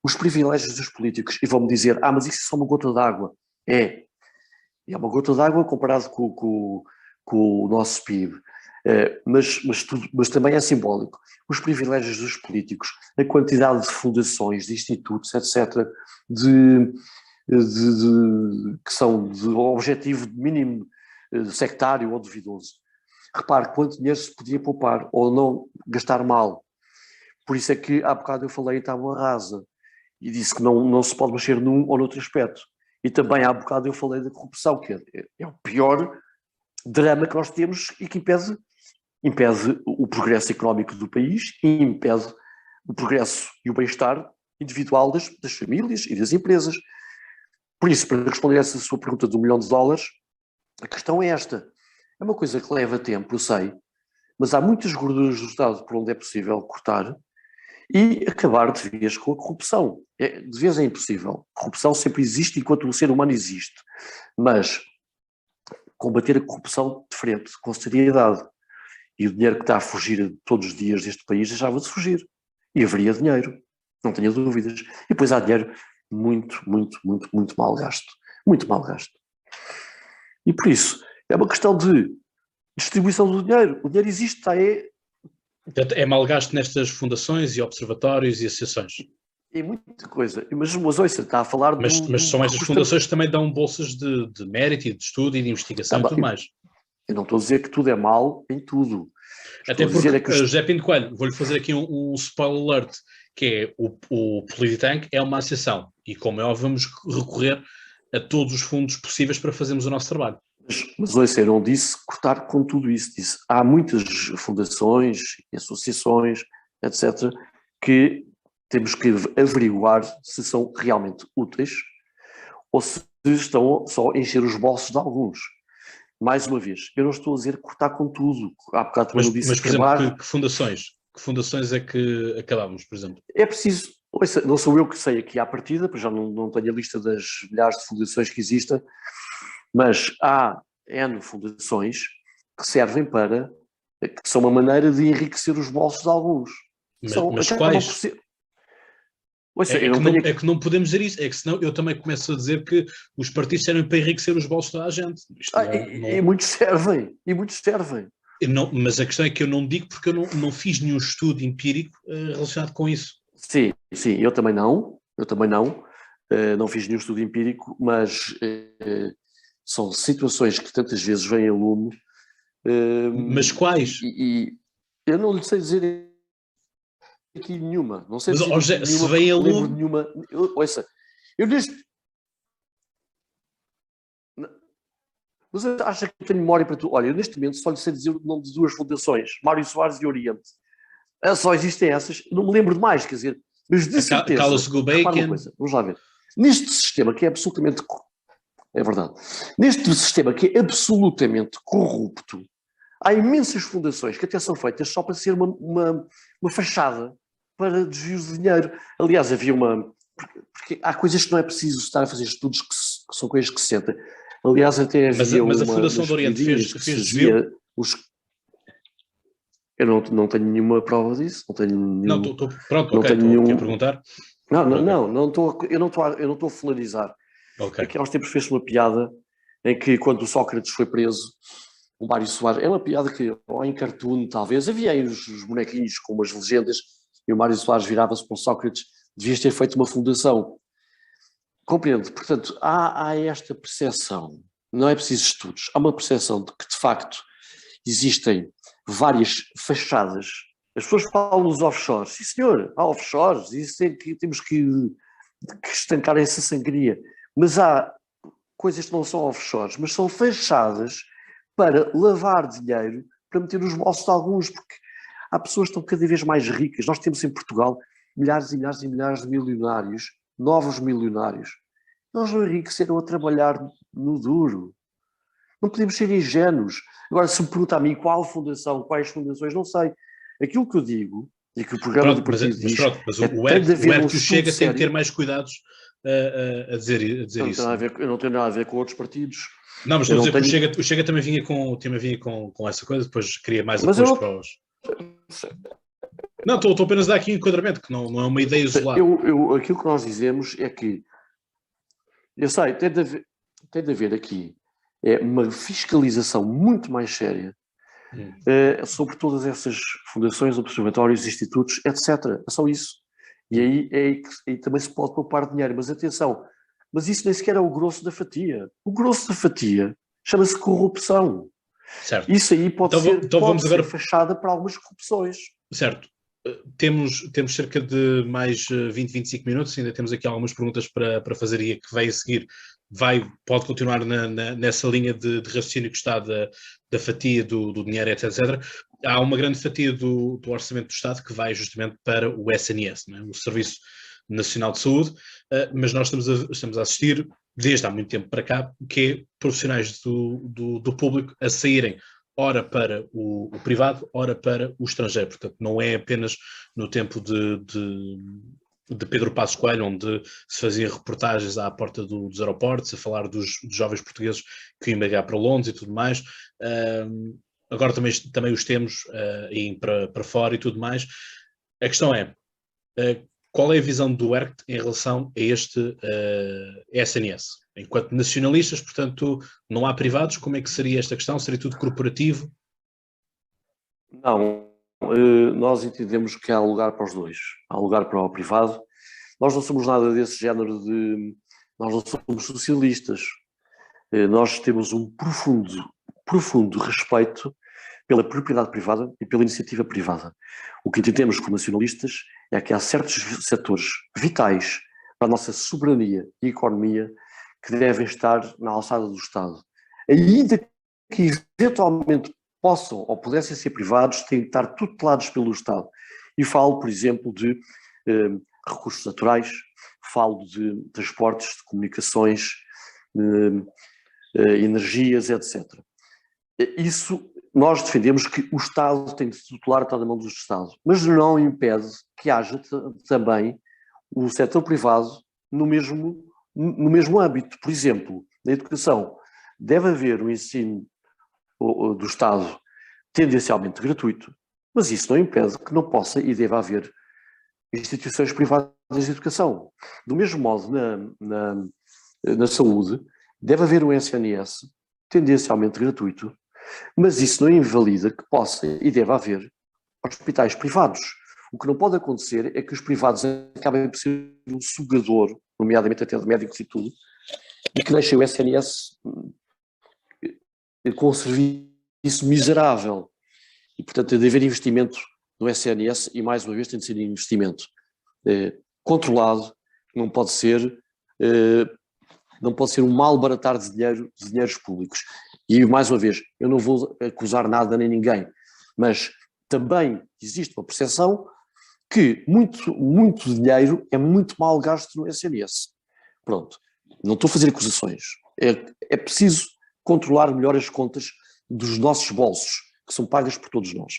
os privilégios dos políticos, e vão-me dizer, mas isso é só uma gota d'água. É uma gota d'água comparado com o nosso PIB, mas também é simbólico. Os privilégios dos políticos, a quantidade de fundações, de institutos, etc., que são de objetivo mínimo sectário ou duvidoso. Repare quanto dinheiro se podia poupar ou não gastar mal. Por isso é que há bocado eu falei em tábua rasa e disse que não se pode mexer num ou noutro aspecto. E também há bocado eu falei da corrupção, que é o pior drama que nós temos e que impede o progresso económico do país e impede o progresso e o bem-estar individual das famílias e das empresas. Por isso, para responder a essa sua pergunta de $1 milhão, a questão é esta. É uma coisa que leva tempo, eu sei, mas há muitas gorduras do Estado por onde é possível cortar e acabar de vez com a corrupção. De vez é impossível. A corrupção sempre existe enquanto o ser humano existe. Mas combater a corrupção de frente, com seriedade. E o dinheiro que está a fugir todos os dias deste país deixava de fugir. E haveria dinheiro, não tenha dúvidas. E depois há dinheiro muito, muito, muito, muito mal gasto. Muito mal gasto. E por isso, é uma questão de distribuição do dinheiro. O dinheiro existe, É mal gasto nestas fundações e observatórios e associações. É muita coisa. Mas ouça, está a falar mas são estas fundações que também dão bolsas de mérito e de estudo e de investigação e tudo mais. Eu não estou a dizer que tudo é mal em tudo. Até porque, José Pinto Coelho, vou-lhe fazer aqui um spoiler alert, que é o Polititank é uma associação e, como é óbvio, vamos recorrer a todos os fundos possíveis para fazermos o nosso trabalho. Mas ouça, eu não disse cortar com tudo isso, disse há muitas fundações e associações, etc., que temos que averiguar se são realmente úteis ou se estão só a encher os bolsos de alguns. Mais uma vez, eu não estou a dizer cortar com tudo. Há bocado também disse mas, por exemplo, que fundações é que acabamos, por exemplo? É preciso, ouça, não sou eu que sei aqui à partida, pois já não tenho a lista das milhares de fundações que existem, mas há N fundações que servem que são uma maneira de enriquecer os bolsos de alguns. Mas quais? Ouça, é que não podemos dizer isso, é que senão eu também começo a dizer que os partidos servem para enriquecer os bolsos da gente. E muitos servem, Mas a questão é que eu não digo porque eu não fiz nenhum estudo empírico relacionado com isso. Sim, eu também não, não fiz nenhum estudo empírico, mas são situações que tantas vezes vêm a lume. Mas quais? E eu não lhe sei dizer aqui nenhuma, não sei mas, dizer nenhuma, se vem a lume... nenhuma. Ouça, eu neste... Mas acha que eu tenho memória para tu? Olha, eu neste momento só lhe sei dizer o nome de duas fundações, Mário Soares e Oriente. Só existem essas, não me lembro de mais, quer dizer, mas de certeza... Cala-se Gulbenkian. Vamos lá ver. Neste sistema que é absolutamente... É verdade. Neste sistema que é absolutamente corrupto, há imensas fundações que até são feitas só para ser uma fachada para desvios de dinheiro. Aliás, havia uma porque há coisas que não é preciso estar a fazer estudos que são coisas que se sentem. Aliás, até havia mas a Fundação do Oriente fez desvio? Eu não tenho nenhuma prova disso, não tenho nenhum... Não, pronto, ok, estou a perguntar. Eu não estou a folarizar. Okay. Aqui há uns tempos fez-se uma piada em que quando o Sócrates foi preso, o Mário Soares, é uma piada que, ou em cartoon talvez, havia aí os bonequinhos com umas legendas e o Mário Soares virava-se para o Sócrates, devias ter feito uma fundação. Compreendo, portanto, há esta percepção, não é preciso estudos, há uma percepção de que de facto existem várias fachadas. As pessoas falam dos offshores, sim senhor, há offshores, temos que estancar essa sangria, mas há coisas que não são offshores, mas são fachadas para lavar dinheiro, para meter nos bolsos de alguns, porque há pessoas que estão cada vez mais ricas. Nós temos em Portugal milhares e milhares e milhares de milionários, novos milionários. Eles não enriqueceram a trabalhar no duro. Não podemos ser ingênuos. Agora, se me pergunta a mim quais fundações, não sei. Aquilo que eu digo, e que o programa do partido diz... Mas o ERC que Chega tem que ter mais cuidados a dizer isso. Eu não tenho nada a ver com outros partidos. Não, mas estou a dizer que o Chega também vinha com essa coisa, depois queria mais apoios para os... Não, estou apenas a dar aqui um enquadramento, que não é uma ideia isolada. Aquilo que nós dizemos é que, eu sei, tem de haver aqui uma fiscalização muito mais séria sobre todas essas fundações, observatórios, institutos, etc. É só isso. E aí também se pode poupar dinheiro. Mas atenção, mas isso nem sequer é o grosso da fatia. O grosso da fatia chama-se corrupção. Certo. Isso aí pode ser fachada para algumas corrupções. Certo. Temos cerca de mais 20, 25 minutos, ainda temos aqui algumas perguntas para fazer e a que vai a seguir pode continuar nessa linha de raciocínio que está da fatia do dinheiro, etc. Há uma grande fatia do orçamento do Estado que vai justamente para o SNS, não é? O Serviço Nacional de Saúde, mas nós estamos a assistir desde há muito tempo para cá, que é profissionais do público a saírem ora para o privado, ora para o estrangeiro. Portanto, não é apenas no tempo de Pedro Passos Coelho, onde se faziam reportagens à porta dos aeroportos, a falar dos jovens portugueses que iam emigrar para Londres e tudo mais. Agora também os temos em para fora e tudo mais. A questão é, qual é a visão do ERCT em relação a este SNS? Enquanto nacionalistas, portanto, não há privados, como é que seria esta questão? Seria tudo corporativo? Não, nós entendemos que há lugar para os dois. Há lugar para o privado. Nós não somos nada desse género nós não somos socialistas. Nós temos um profundo respeito pela propriedade privada e pela iniciativa privada. O que entendemos como nacionalistas é que há certos setores vitais para a nossa soberania e economia que devem estar na alçada do Estado. Ainda que eventualmente possam ou pudessem ser privados, têm de estar tutelados pelo Estado. E falo, por exemplo, de recursos naturais, falo de transportes, de comunicações, energias, etc. Isso, nós defendemos que o Estado tem de tutelar, está na mão do Estado, mas não impede que haja também o setor privado no mesmo âmbito. Por exemplo, na educação, deve haver um ensino do Estado tendencialmente gratuito, mas isso não impede que não possa e deva haver instituições privadas de educação. Do mesmo modo, na saúde, deve haver um SNS tendencialmente gratuito, mas isso não invalida que possa e deve haver hospitais privados. O que não pode acontecer é que os privados acabem por ser um sugador, nomeadamente até de médicos e tudo, e que deixem o SNS com um serviço miserável. E, portanto, tem de haver investimento no SNS e, mais uma vez, tem de ser investimento controlado, não pode ser um malbaratar de dinheiros públicos. E, mais uma vez, eu não vou acusar nada nem ninguém, mas também existe uma percepção que muito dinheiro é muito mal gasto no SNS. Pronto, não estou a fazer acusações. É preciso controlar melhor as contas dos nossos bolsos, que são pagas por todos nós.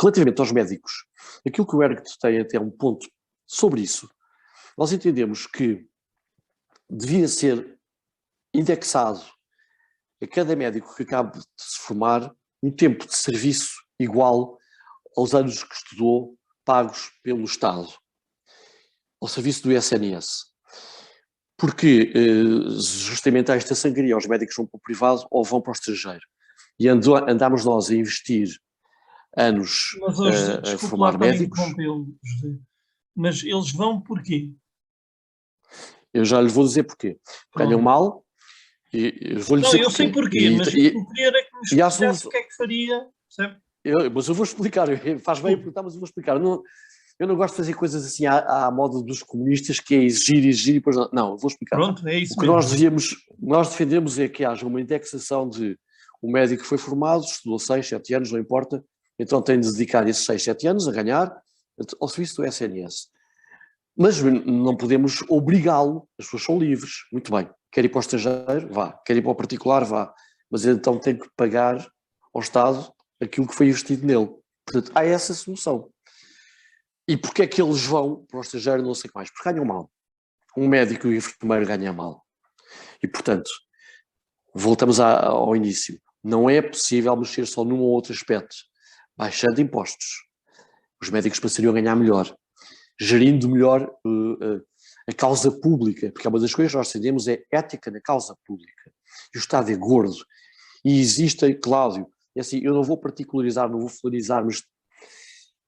Relativamente aos médicos, aquilo que o ERCT tem até um ponto sobre isso nós entendemos que devia ser indexado a cada médico que acabe de se formar um tempo de serviço igual aos anos que estudou, pagos pelo Estado, ao serviço do SNS. Porque justamente há esta sangria, os médicos vão para o privado ou vão para o estrangeiro. E andamos nós a investir anos a formar médicos. José. Mas eles vão porquê? Eu já lhes vou dizer porquê. Ganham mal. E eu vou-lhe dizer eu sei porquê, mas o que eu queria era que me explicasse o que é que faria, percebe? Mas eu vou explicar, faz bem perguntar, mas eu vou explicar. Eu não gosto de fazer coisas assim à moda dos comunistas, que é exigir e depois não, eu vou explicar. Pronto, é isso o que nós defendemos é que haja uma indexação de o médico que foi formado, estudou 6, 7 anos, não importa, então tem de dedicar esses 6, 7 anos a ganhar ao serviço do SNS. Mas não podemos obrigá-lo, as pessoas são livres, muito bem, quer ir para o estrangeiro, vá, quer ir para o particular, vá, mas então tem que pagar ao Estado aquilo que foi investido nele. Portanto, há essa solução. E porquê é que eles vão para o estrangeiro, não sei o que mais? Porque ganham mal. Um médico e um enfermeiro ganham mal. E, portanto, voltamos ao início. Não é possível mexer só num ou outro aspecto. Baixando impostos. Os médicos passariam a ganhar melhor. Gerindo melhor a causa pública. Porque uma das coisas que nós defendemos é ética na causa pública. E o Estado é gordo. E existem, Cláudio, é assim, eu não vou particularizar, não vou folarizar, mas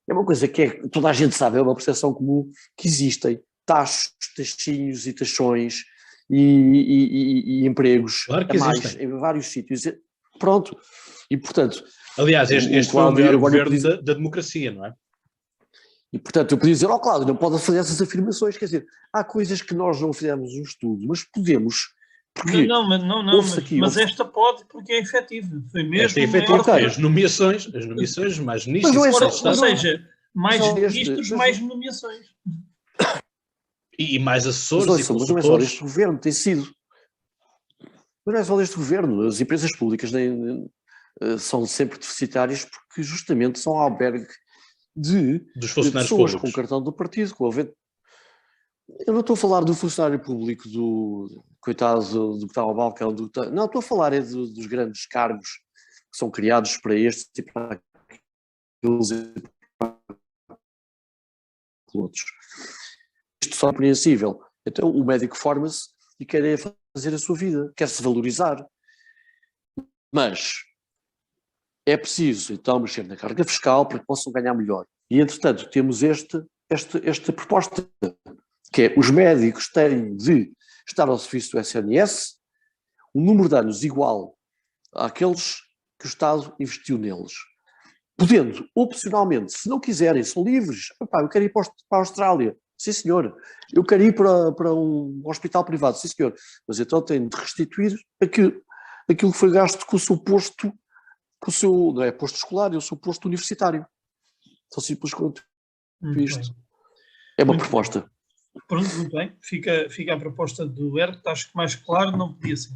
é uma coisa que toda a gente sabe, é uma percepção comum, que existem taxos, taxinhos e taxões e empregos claro que a mais existem. em vários sítios. Pronto. E, portanto... Aliás, este foi o maior governo da democracia, não é? E, portanto, eu podia dizer, Cláudio, não pode fazer essas afirmações, quer dizer, há coisas que nós não fizemos um estudo, mas podemos... Porque mas esta pode porque é efetiva. Foi mesmo. Esta é efetiva. As nomeações mais nichas. Ou seja, mais ministros, mais nomeações. E mais assessores. Mas não é só deste governo, tem sido. Mas não é só deste governo. As empresas públicas são sempre deficitárias porque justamente são albergue dos funcionários pessoas públicos. Com cartão do partido, Eu não estou a falar do funcionário público, coitado do que está ao balcão. Não, estou a falar dos grandes cargos que são criados para estes e para aqueles e para outros. Isto só é compreensível. Então o médico forma-se e quer fazer a sua vida, quer-se valorizar. Mas é preciso então mexer na carga fiscal para que possam ganhar melhor. E entretanto temos esta proposta, que é os médicos têm de estar ao serviço do SNS, um número de anos igual àqueles que o Estado investiu neles. Podendo, opcionalmente, se não quiserem, são livres. Eu quero ir para a Austrália. Sim, senhor. Eu quero ir para um hospital privado. Sim, senhor. Mas então têm de restituir aquilo que foi gasto com o seu posto, não é posto escolar, é o seu posto universitário. Tão simples quanto isto. É uma proposta. Pronto, muito bem. Fica a proposta do Herc, acho que mais claro não podia ser.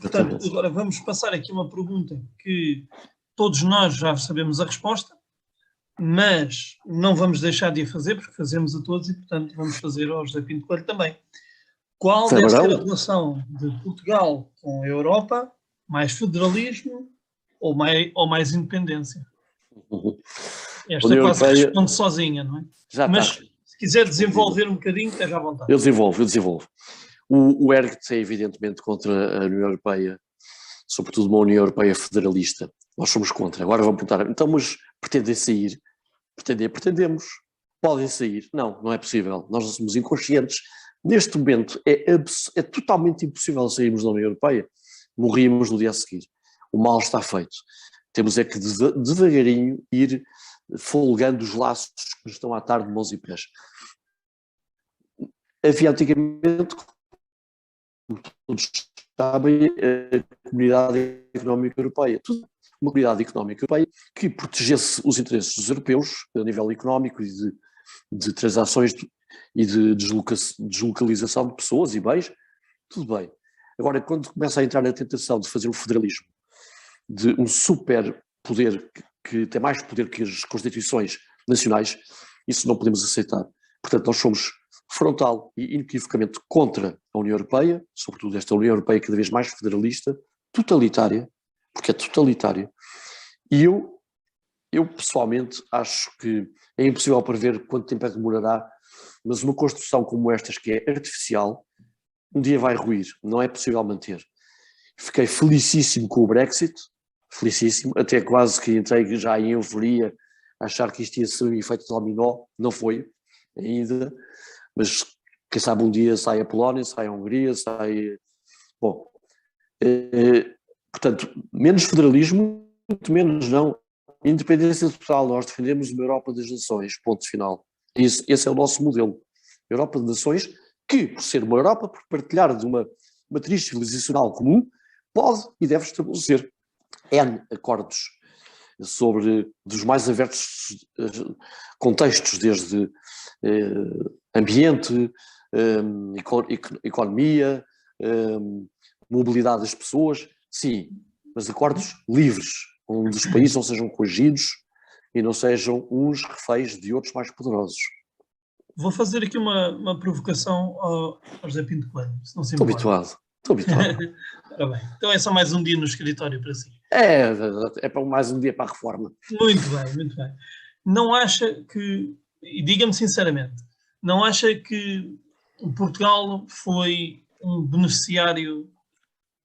Portanto, agora vamos passar aqui uma pergunta que todos nós já sabemos a resposta, mas não vamos deixar de a fazer, porque fazemos a todos e, portanto, vamos fazer ao José Pinto Coelho também. Qual deve ser a relação de Portugal com a Europa? Mais federalismo ou mais independência? Esta quase responde sozinha, não é? Mas se quiser desenvolver um bocadinho, esteja à vontade. Eu desenvolvo. O ERGT é evidentemente contra a União Europeia, sobretudo uma União Europeia federalista. Nós somos contra. Agora vão perguntar, então, mas pretendem sair? Pretendemos. Podem sair? Não é possível. Nós não somos inconscientes. Neste momento é totalmente impossível sairmos da União Europeia. Morríamos no dia a seguir. O mal está feito. Temos é que devagarinho ir folgando os laços que nos estão a atar de mãos e pés. Havia antigamente, como todos sabem, a Comunidade Económica Europeia. Uma Comunidade Económica Europeia que protegesse os interesses dos europeus a nível económico e de transações e de deslocalização de pessoas e bens, tudo bem. Agora, quando começa a entrar na tentação de fazer um federalismo, de um super poder que tem mais poder que as constituições nacionais, isso não podemos aceitar. Portanto, nós somos frontal e inequivocamente contra a União Europeia, sobretudo esta União Europeia cada vez mais federalista, totalitária, porque é totalitária. E eu pessoalmente acho que é impossível prever quanto tempo é que demorará, mas uma construção como estas, que é artificial, um dia vai ruir, não é possível manter. Fiquei felicíssimo com o Brexit, felicíssimo, até quase que entrei já em euforia, a achar que isto ia ser um efeito dominó, não foi ainda, mas quem sabe um dia sai a Polónia, sai a Hungria, sai... Bom, portanto, menos federalismo, muito menos não. Independência total, nós defendemos uma Europa das Nações, ponto final. Esse é o nosso modelo. Europa de Nações, que, por ser uma Europa, por partilhar de uma matriz civilizacional comum, pode e deve estabelecer N acordos sobre, dos mais diversos contextos, desde ambiente, economia, mobilidade das pessoas, sim, mas acordos livres, onde os países não sejam coagidos e não sejam uns reféns de outros mais poderosos. Vou fazer aqui uma provocação ao José Pinto Coelho, se não se Estou importa. habituado. Ora bem, então é só mais um dia no escritório para si. É para mais um dia para a reforma. Muito bem, muito bem. Não acha que, e diga-me sinceramente, não acha que Portugal foi um beneficiário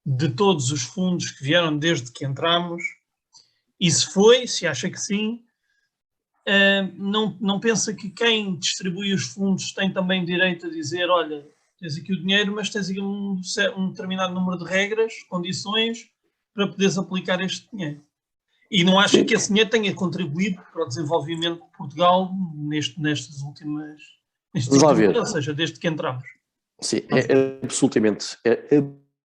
de todos os fundos que vieram desde que entramos? E se foi, se acha que sim, não pensa que quem distribui os fundos tem também direito a dizer, olha, tens aqui o dinheiro, mas tens aqui um determinado número de regras, condições, para poderes aplicar este dinheiro. E não acha que esse dinheiro tenha contribuído para o desenvolvimento de Portugal nestes últimos anos, ou seja, desde que entramos? Sim, é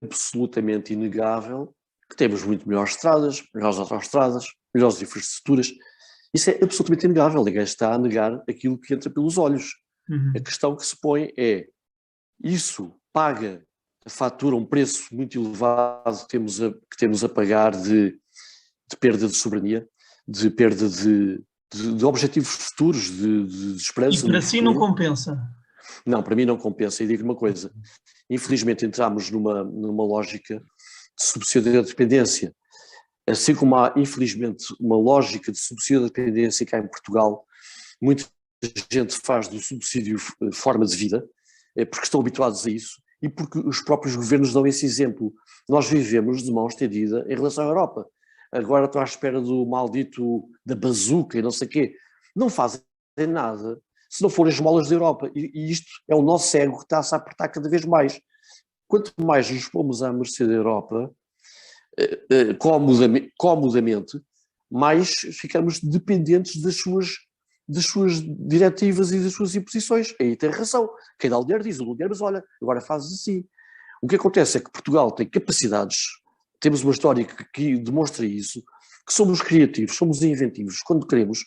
absolutamente inegável que temos muito melhores estradas, melhores autoestradas, melhores infraestruturas. Isso é absolutamente inegável. Ninguém está a negar aquilo que entra pelos olhos. A questão que se põe é, isso paga a fatura, um preço muito elevado que temos a pagar de perda de soberania, de perda de objetivos futuros, de esperança. E para si não compensa? Não, para mim não compensa. E digo uma coisa, infelizmente entramos numa lógica de subsídio da dependência. Assim como há, infelizmente, uma lógica de subsídio da dependência cá em Portugal, muita gente faz do subsídio forma de vida, porque estão habituados a isso e porque os próprios governos dão esse exemplo. Nós vivemos de mão estendida em relação à Europa. Agora estou à espera do maldito da bazuca e não sei o quê. Não fazem nada se não forem as molas da Europa. E isto é o nosso ego que está-se a apertar cada vez mais. Quanto mais nos pomos à mercê da Europa, comodamente, mais ficamos dependentes das suas diretivas e das suas imposições. Aí tem razão. Quem dá o dinheiro diz, o dinheiro, mas olha, agora fazes assim. O que acontece é que Portugal tem capacidades, temos uma história que demonstra isso, que somos criativos, somos inventivos quando queremos.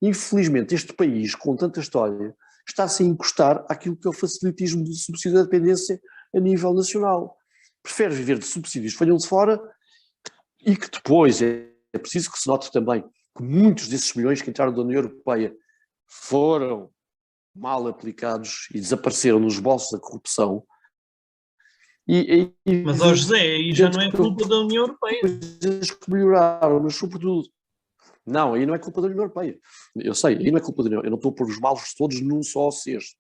Infelizmente, este país, com tanta história, está-se a encostar àquilo que é o facilitismo do subsídio da dependência a nível nacional. Prefere viver de subsídios que venham de fora e que depois é preciso que se note também que muitos desses milhões que entraram da União Europeia foram mal aplicados e desapareceram nos bolsos da corrupção. Mas, ó José, aí já não é culpa da União Europeia. Coisas que melhoraram, mas sobretudo... Não, aí não é culpa da União Europeia. Eu sei, aí não é culpa da União Europeia. Eu não estou a pôr os males todos num só cesto.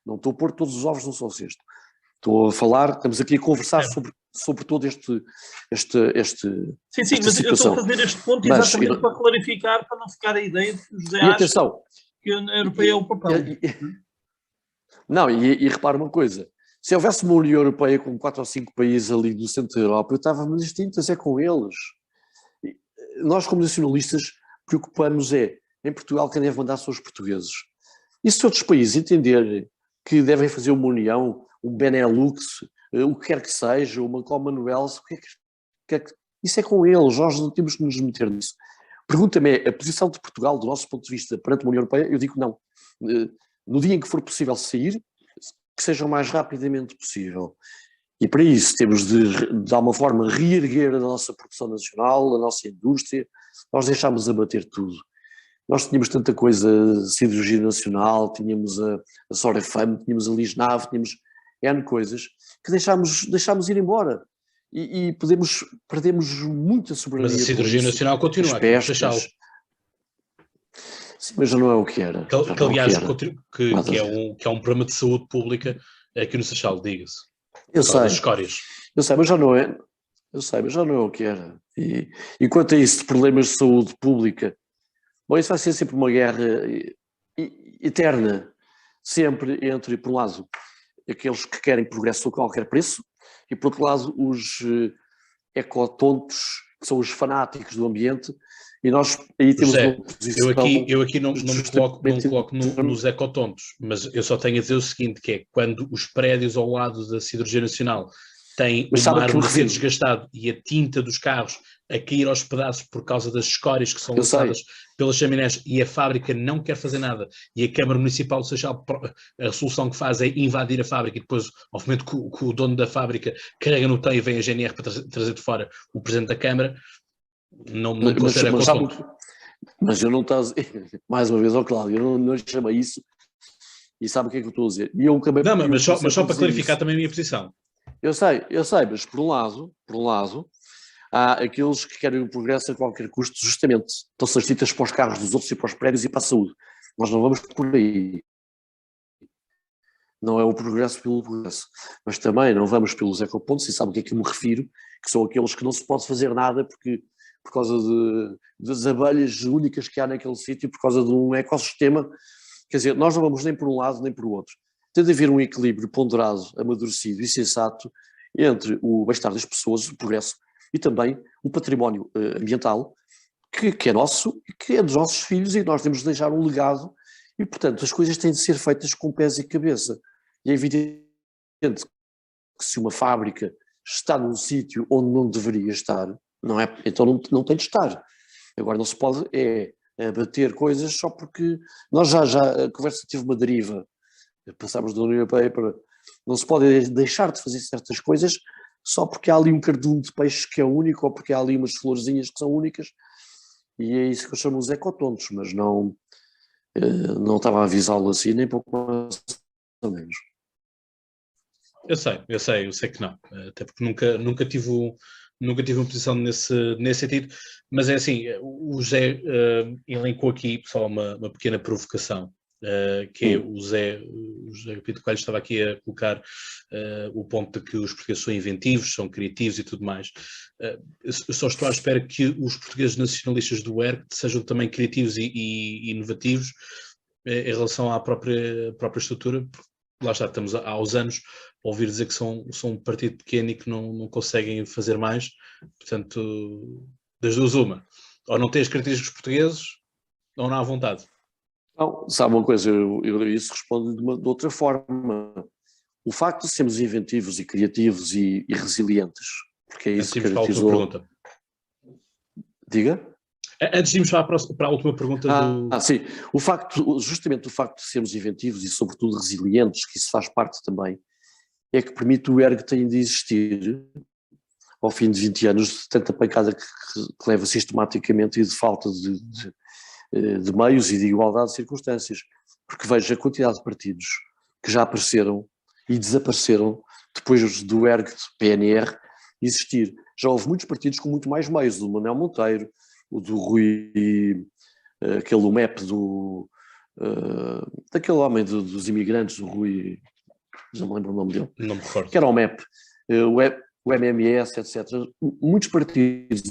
Não estou a pôr todos os ovos num só cesto. Estou a falar, estamos aqui a conversar sobre todo esta Sim, mas eu estou a fazer este ponto exatamente para clarificar, para não ficar a ideia de que o José acha que a União Europeia é o papel. Não, e repara uma coisa, se houvesse uma União Europeia com 4 ou 5 países ali do centro da Europa, eu estava nas tintas, é com eles. Nós, como nacionalistas, preocupamos em Portugal, quem deve mandar são os portugueses. E se outros países entenderem que devem fazer uma união, um Benelux, o que quer que seja, uma Commonwealth, isso é com eles, nós não temos que nos meter nisso. Pergunta-me, a posição de Portugal, do nosso ponto de vista, perante a União Europeia, eu digo não. No dia em que for possível sair, que seja o mais rapidamente possível. E para isso temos de alguma forma, reerguer a nossa produção nacional, a nossa indústria. Nós deixámos abater tudo. Nós tínhamos tanta coisa, Siderurgia Nacional, tínhamos a Sorafam, tínhamos a Lisnave, tínhamos N coisas que deixámos ir embora. E perdemos muita soberania. Mas a Siderurgia Nacional continua aqui no Seixal. Sim, mas já não é o que era. Que aliás, que é um problema de saúde pública aqui no Seixal, diga-se. Eu sei. Das escórias. Eu sei, mas já não é. Eu sei, mas já não é o que era. E quanto a isso de problemas de saúde pública, bom, isso vai ser sempre uma guerra eterna, sempre entre, por um lado, aqueles que querem progresso a qualquer preço, e por outro lado, os ecotontos, que são os fanáticos do ambiente, e nós aí temos José, uma posição... Eu aqui não me coloco nos ecotontos, mas eu só tenho a dizer o seguinte, que é quando os prédios ao lado da Siderurgia Nacional têm o mármore a ser desgastado e a tinta dos carros a cair aos pedaços por causa das escórias que são lançadas pelas chaminés e a fábrica não quer fazer nada e a Câmara Municipal do Seixal, a solução que faz é invadir a fábrica e depois, ao momento que o dono da fábrica carrega no TEI e vem a GNR para trazer de fora o Presidente da Câmara, não considera ecotonto. Mas eu não estou a dizer, mais uma vez, Cláudio, eu não chamo isso e sabe o que é que eu estou a dizer? E eu também, não, mas só para clarificar também a minha posição. Eu sei, mas por um lado, há aqueles que querem o progresso a qualquer custo, justamente. Estão-se as citas para os carros dos outros e para os prédios e para a saúde. Nós não vamos por aí. Não é o progresso pelo progresso. Mas também não vamos pelos ecopontos, e sabe o que é que eu me refiro, que são aqueles que não se pode fazer nada por causa das abelhas únicas que há naquele sítio, por causa de um ecossistema. Quer dizer, nós não vamos nem por um lado nem por o outro. Tem de haver um equilíbrio ponderado, amadurecido e sensato entre o bem-estar das pessoas, o progresso, e também o património ambiental, que é nosso, que é dos nossos filhos, e nós temos de deixar um legado, e portanto as coisas têm de ser feitas com pés e cabeça. E é evidente que se uma fábrica está num sítio onde não deveria estar, então não tem de estar. Agora não se pode abater coisas só porque nós já a conversa teve uma deriva. Passámos da União Europeia para... Não se pode deixar de fazer certas coisas só porque há ali um cardume de peixe que é único ou porque há ali umas florzinhas que são únicas, e é isso que eu chamo os ecotontos, mas não estava a avisá-lo assim, nem pouco mais ou menos. Eu sei que não, até porque nunca tive uma posição nesse sentido, mas é assim, o José elencou aqui só uma pequena provocação. Que é o José Pinto Coelho estava aqui a colocar o ponto de que os portugueses são inventivos, são criativos e tudo mais. Eu só estou à espera que os portugueses nacionalistas do ERC sejam também criativos e inovativos em relação à própria estrutura, porque lá está, estamos há uns anos a ouvir dizer que são um partido pequeno e que não conseguem fazer mais, portanto, das duas uma, ou não têm as características portugueses ou não há vontade. Não, sabe uma coisa, eu isso respondo de outra forma. O facto de sermos inventivos e criativos e resilientes, porque é isso que caracterizou... Para a última pergunta. Diga? Antes de irmos para a última pergunta sim. Justamente o facto de sermos inventivos e sobretudo resilientes, que isso faz parte também, é que permite o ERG ter de existir ao fim de 20 anos de tanta pancada que leva sistematicamente e de falta de meios e de igualdade de circunstâncias, porque vejo a quantidade de partidos que já apareceram e desapareceram depois do ERG, do PNR, existir. Já houve muitos partidos com muito mais meios, o do Manuel Monteiro, o do Rui, aquele MEP daquele homem dos imigrantes, o Rui, não me lembro o nome dele, não me recordo. Que era o MEP, o MMS, etc. Muitos partidos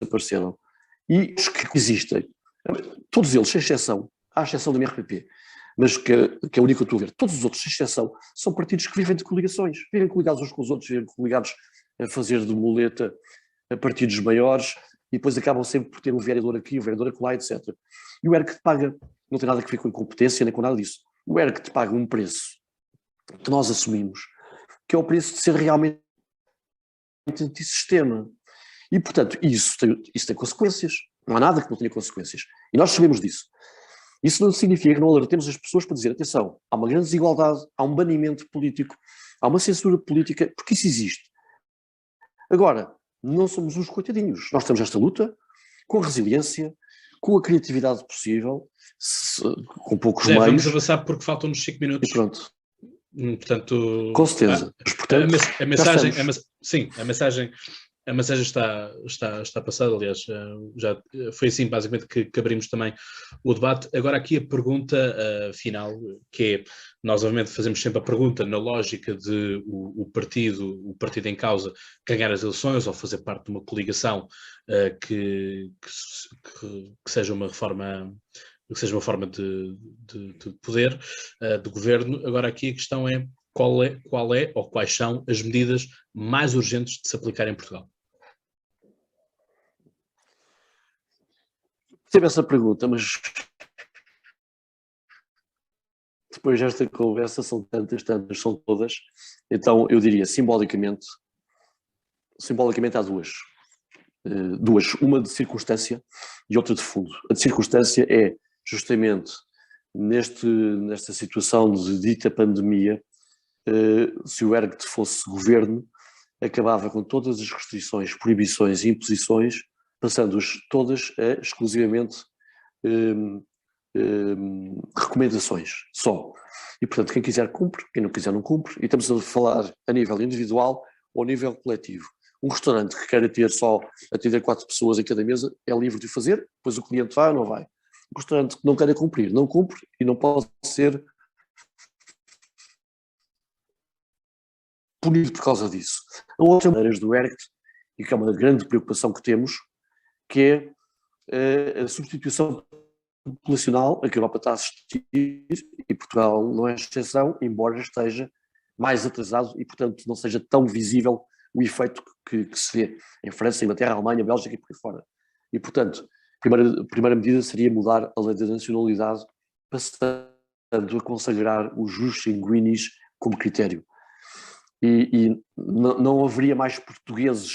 apareceram. E os que existem, todos eles, sem exceção, à exceção do MRPP, mas que é o único que eu estou a ver, todos os outros, sem exceção, são partidos que vivem de coligações, vivem coligados uns com os outros, vivem coligados a fazer de muleta a partidos maiores, e depois acabam sempre por ter um vereador aqui, um vereador acolá, etc. E o ERC te paga, não tem nada a ver com incompetência, nem com nada disso. O ERC te paga um preço que nós assumimos, que é o preço de ser realmente antissistema. E, portanto, isso tem consequências. Não há nada que não tenha consequências. E nós sabemos disso. Isso não significa que não alertemos as pessoas para dizer, atenção, há uma grande desigualdade, há um banimento político, há uma censura política, porque isso existe. Agora, não somos uns coitadinhos. Nós temos esta luta com resiliência, com a criatividade possível, com poucos Zé, meios. vamos avançar porque faltam-nos 5 minutos. E pronto. Portanto, Com certeza. Mas, portanto, a mensagem está passada, aliás, já foi assim basicamente que abrimos também o debate. Agora aqui a pergunta final, que é, nós obviamente fazemos sempre a pergunta na lógica de o partido em causa ganhar as eleições ou fazer parte de uma coligação que seja uma reforma, que seja uma forma de poder, de governo. Agora aqui a questão é qual é ou quais são as medidas mais urgentes de se aplicar em Portugal? Percebo essa pergunta, mas depois desta conversa são tantas, são todas, então eu diria simbolicamente há duas, uma de circunstância e outra de fundo. A de circunstância é justamente nesta situação de dita pandemia, se o ERGT fosse governo, acabava com todas as restrições, proibições e imposições, passando-as todas a exclusivamente recomendações só. E, portanto, quem quiser cumpre, quem não quiser não cumpre, e estamos a falar a nível individual ou a nível coletivo. Um restaurante que queira ter só atender 4 pessoas em cada mesa é livre de fazer, depois o cliente vai ou não vai. Um restaurante que não queira cumprir, não cumpre e não pode ser punido por causa disso. A outra maneira do ERGT, e que é uma grande preocupação que temos, que é a substituição populacional a que a Europa está a assistir, e Portugal não é exceção, embora esteja mais atrasado e, portanto, não seja tão visível o efeito que se vê em França, Inglaterra, Alemanha, Bélgica e por aí fora. E, portanto, a primeira medida seria mudar a lei da nacionalidade, passando a consagrar os jus sanguinis como critério. E não haveria mais portugueses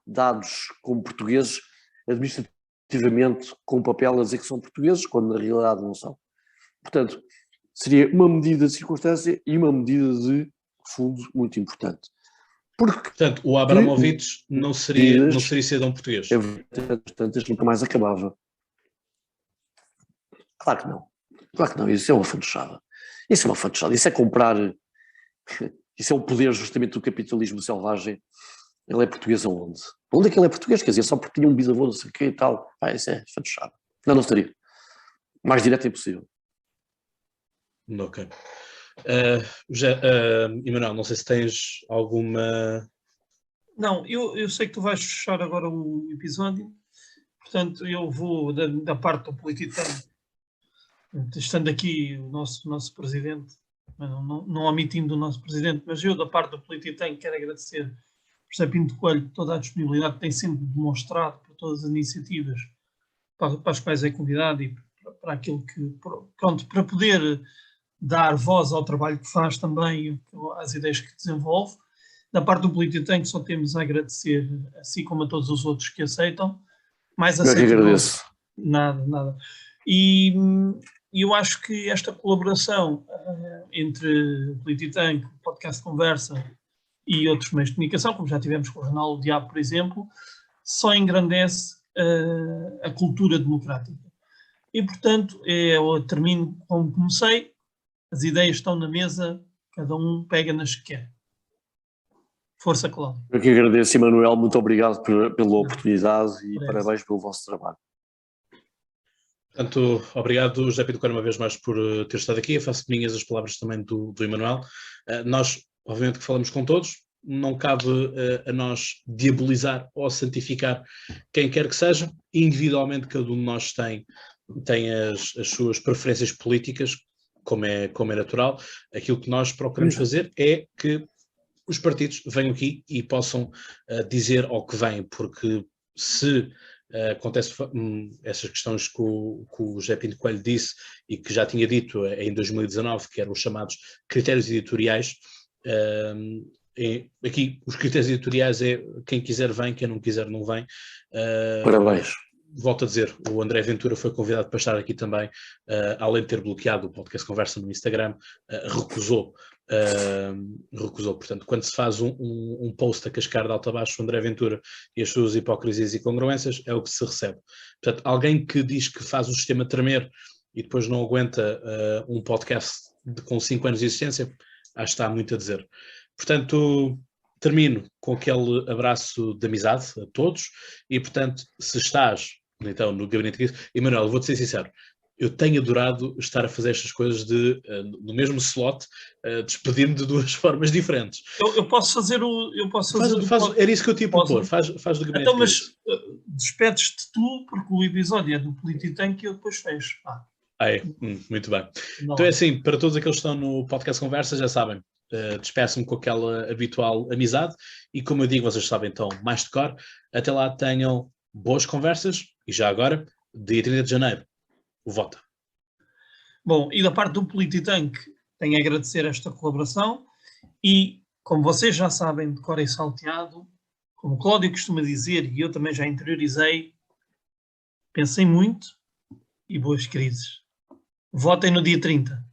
dados como portugueses administrativamente com papel a dizer que são portugueses, quando na realidade não são. Portanto, seria uma medida de circunstância e uma medida de fundo muito importante. Portanto, o Abramovich não seria cidadão português. Portanto, nunca mais acabava. Claro que não. Claro que não. Isso é uma fantochada. Isso é uma fantochada. Isso é comprar... Isso é o poder justamente do capitalismo selvagem. Ele é português aonde? Onde é que ele é português? Quer dizer, só porque tinha um bisavô, não sei o quê e tal. Isso é fantochada. Não estaria. Mais direto é impossível. Ok. Emanuel, não sei se tens alguma... Não, eu sei que tu vais fechar agora o episódio, portanto eu vou da parte do Polititank, estando aqui o nosso presidente, não omitindo o nosso presidente, mas eu da parte do Polititank quero agradecer ao José Pinto Coelho toda a disponibilidade que tem sempre demonstrado por todas as iniciativas para as quais é convidado e para aquilo que, pronto, para poder dar voz ao trabalho que faz também, às ideias que desenvolve. Da parte do Polititank só temos a agradecer, assim como a todos os outros que aceitam. Mais aceitam. Eu que agradeço. Nada. E eu acho que esta colaboração entre o Polititank, o Podcast Conversa e outros meios de comunicação, como já tivemos com o Jornal do Diabo, por exemplo, só engrandece a cultura democrática. E, portanto, eu termino como comecei. As ideias estão na mesa, cada um pega nas que quer. Força, Cláudio. Eu que agradeço, Emanuel, muito obrigado pela oportunidade e parabéns pelo vosso trabalho. Portanto, obrigado, José Pinto Coelho, uma vez mais por ter estado aqui. Eu faço minhas as palavras também do Emanuel. Nós, obviamente, que falamos com todos, não cabe a nós diabolizar ou santificar quem quer que seja. Individualmente, cada um de nós tem as suas preferências políticas, como é natural. Aquilo que nós procuramos fazer é que os partidos venham aqui e possam dizer ao que vêm, porque se acontece essas questões que o José Pinto Coelho disse e que já tinha dito em 2019, que eram os chamados critérios editoriais, aqui os critérios editoriais é quem quiser vem, quem não quiser não vem. Parabéns. Volto a dizer, o André Ventura foi convidado para estar aqui também, além de ter bloqueado o Podcast Conversa no Instagram, recusou recusou. Portanto, quando se faz um post a cascar de alto a baixo André Ventura e as suas hipocrisias e congruências, é o que se recebe. Portanto, alguém que diz que faz o sistema tremer e depois não aguenta um podcast com 5 anos de existência, acho que está muito a dizer. Portanto, termino com aquele abraço de amizade a todos e, portanto, se estás então no Gabinete de Crise, e Manuel, vou-te ser sincero, eu tenho adorado estar a fazer estas coisas no mesmo slot, despedindo de duas formas diferentes. Eu posso fazer o... Era isso que eu tinha a propor, faz do Gabinete então, de Crise. Mas despedes-te tu, porque o episódio é do Polititank e eu depois fecho. Muito bem. Não. Então é assim, para todos aqueles que estão no podcast Conversa, já sabem, despeço-me com aquela habitual amizade e como eu digo, vocês sabem então mais de cor, até lá tenham boas conversas e já agora, dia 30 de janeiro, vota. Bom, e da parte do Polititank, tenho a agradecer esta colaboração e, como vocês já sabem, de cor e salteado, como o Cláudio costuma dizer, e eu também já interiorizei, pensem muito e boas crises. Votem no dia 30.